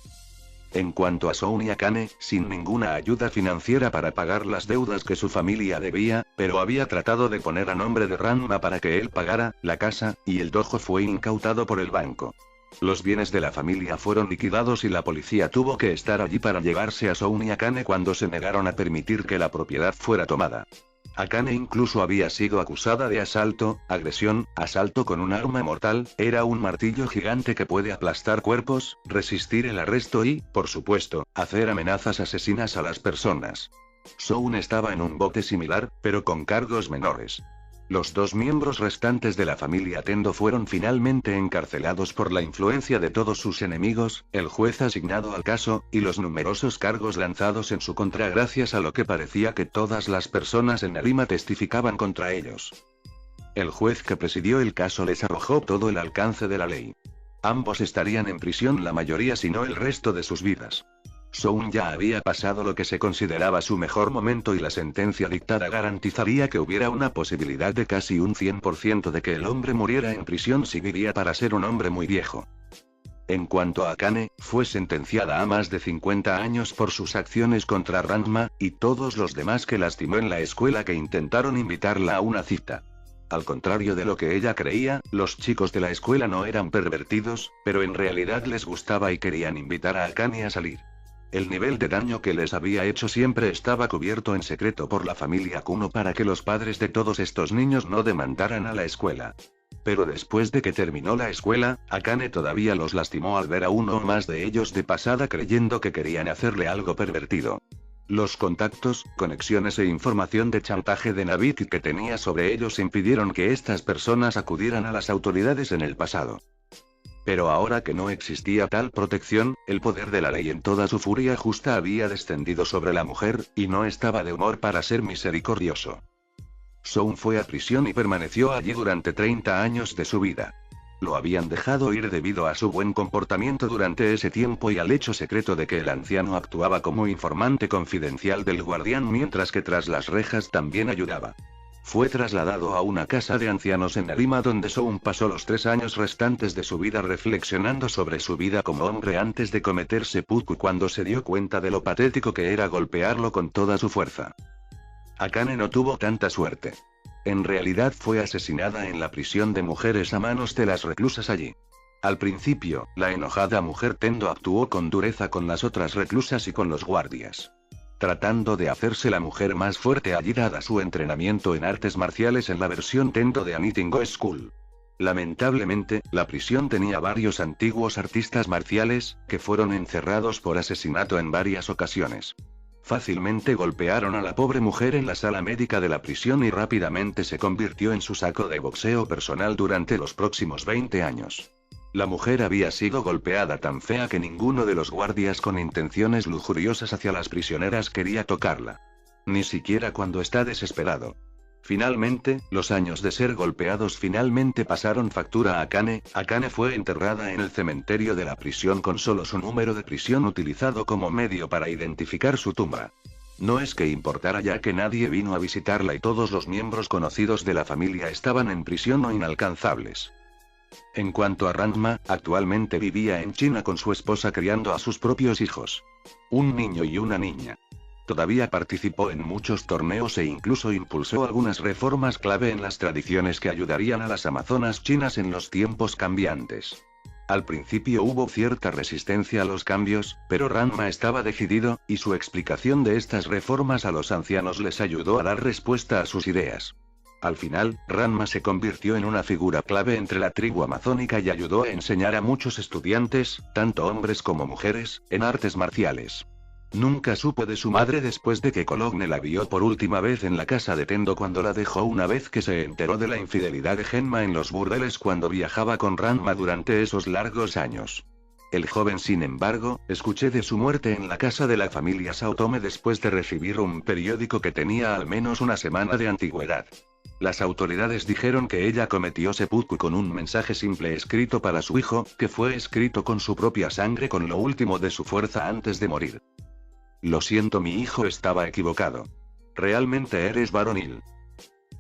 En cuanto a Soun y Akane, sin ninguna ayuda financiera para pagar las deudas que su familia debía, pero había tratado de poner a nombre de Ranma para que él pagara, la casa, y el dojo fue incautado por el banco. Los bienes de la familia fueron liquidados y la policía tuvo que estar allí para llevarse a Soun y Akane cuando se negaron a permitir que la propiedad fuera tomada. Akane incluso había sido acusada de asalto, agresión, asalto con un arma mortal, era un martillo gigante que puede aplastar cuerpos, resistir el arresto y, por supuesto, hacer amenazas asesinas a las personas. Soun estaba en un bote similar, pero con cargos menores. Los dos miembros restantes de la familia Tendo fueron finalmente encarcelados por la influencia de todos sus enemigos, el juez asignado al caso, y los numerosos cargos lanzados en su contra gracias a lo que parecía que todas las personas en Arima testificaban contra ellos. El juez que presidió el caso les arrojó todo el alcance de la ley. Ambos estarían en prisión la mayoría si no el resto de sus vidas. Soun ya había pasado lo que se consideraba su mejor momento y la sentencia dictada garantizaría que hubiera una posibilidad de casi un 100% de que el hombre muriera en prisión si vivía para ser un hombre muy viejo. En cuanto a Akane, fue sentenciada a más de 50 años por sus acciones contra Ranma, y todos los demás que lastimó en la escuela que intentaron invitarla a una cita. Al contrario de lo que ella creía, los chicos de la escuela no eran pervertidos, pero en realidad les gustaba y querían invitar a Akane a salir. El nivel de daño que les había hecho siempre estaba cubierto en secreto por la familia Kuno para que los padres de todos estos niños no demandaran a la escuela. Pero después de que terminó la escuela, Akane todavía los lastimó al ver a uno o más de ellos de pasada creyendo que querían hacerle algo pervertido. Los contactos, conexiones e información de chantaje de Nabiki que tenía sobre ellos impidieron que estas personas acudieran a las autoridades en el pasado. Pero ahora que no existía tal protección, el poder de la ley en toda su furia justa había descendido sobre la mujer, y no estaba de humor para ser misericordioso. Soun fue a prisión y permaneció allí durante 30 años de su vida. Lo habían dejado ir debido a su buen comportamiento durante ese tiempo y al hecho secreto de que el anciano actuaba como informante confidencial del guardián mientras que tras las rejas también ayudaba. Fue trasladado a una casa de ancianos en Arima donde Soun pasó los 3 años restantes de su vida reflexionando sobre su vida como hombre antes de cometer seppuku cuando se dio cuenta de lo patético que era golpearlo con toda su fuerza. Akane no tuvo tanta suerte. En realidad fue asesinada en la prisión de mujeres a manos de las reclusas allí. Al principio, la enojada mujer Tendo actuó con dureza con las otras reclusas y con los guardias. Tratando de hacerse la mujer más fuerte allí dada su entrenamiento en artes marciales en la versión Tendo de Anything Go School. Lamentablemente, la prisión tenía varios antiguos artistas marciales, que fueron encerrados por asesinato en varias ocasiones. Fácilmente golpearon a la pobre mujer en la sala médica de la prisión y rápidamente se convirtió en su saco de boxeo personal durante los próximos 20 años. La mujer había sido golpeada tan fea que ninguno de los guardias con intenciones lujuriosas hacia las prisioneras quería tocarla. Ni siquiera cuando está desesperado. Finalmente, los años de ser golpeados finalmente pasaron factura a Akane. Akane fue enterrada en el cementerio de la prisión con solo su número de prisión utilizado como medio para identificar su tumba. No es que importara ya que nadie vino a visitarla y todos los miembros conocidos de la familia estaban en prisión o inalcanzables. En cuanto a Ranma, actualmente vivía en China con su esposa criando a sus propios hijos. Un niño y una niña. Todavía participó en muchos torneos e incluso impulsó algunas reformas clave en las tradiciones que ayudarían a las amazonas chinas en los tiempos cambiantes. Al principio hubo cierta resistencia a los cambios, pero Ranma estaba decidido, y su explicación de estas reformas a los ancianos les ayudó a dar respuesta a sus ideas. Al final, Ranma se convirtió en una figura clave entre la tribu amazónica y ayudó a enseñar a muchos estudiantes, tanto hombres como mujeres, en artes marciales. Nunca supo de su madre después de que Cologne la vio por última vez en la casa de Tendo cuando la dejó una vez que se enteró de la infidelidad de Genma en los burdeles cuando viajaba con Ranma durante esos largos años. El joven sin embargo, escuché de su muerte en la casa de la familia Saotome después de recibir un periódico que tenía al menos una semana de antigüedad. Las autoridades dijeron que ella cometió seppuku con un mensaje simple escrito para su hijo, que fue escrito con su propia sangre con lo último de su fuerza antes de morir. Lo siento, mi hijo estaba equivocado. Realmente eres varonil.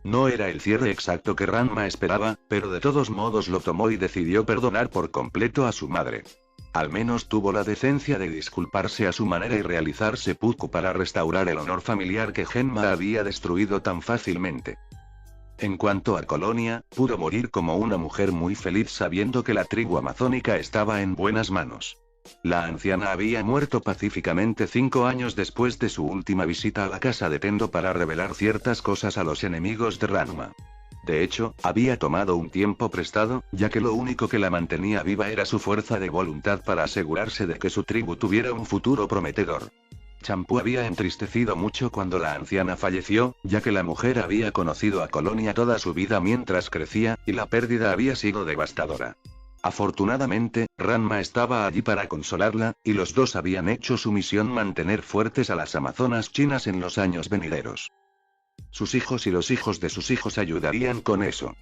No era el cierre exacto que Ranma esperaba, pero de todos modos lo tomó y decidió perdonar por completo a su madre. Al menos tuvo la decencia de disculparse a su manera y realizar seppuku para restaurar el honor familiar que Genma había destruido tan fácilmente. En cuanto a Colonia, pudo morir como una mujer muy feliz sabiendo que la tribu amazónica estaba en buenas manos. La anciana había muerto pacíficamente 5 años después de su última visita a la casa de Tendo para revelar ciertas cosas a los enemigos de Ranma. De hecho, había tomado un tiempo prestado, ya que lo único que la mantenía viva era su fuerza de voluntad para asegurarse de que su tribu tuviera un futuro prometedor. Champú había entristecido mucho cuando la anciana falleció, ya que la mujer había conocido a Colonia toda su vida mientras crecía, y la pérdida había sido devastadora. Afortunadamente, Ranma estaba allí para consolarla, y los dos habían hecho su misión mantener fuertes a las amazonas chinas en los años venideros. Sus hijos y los hijos de sus hijos ayudarían con eso.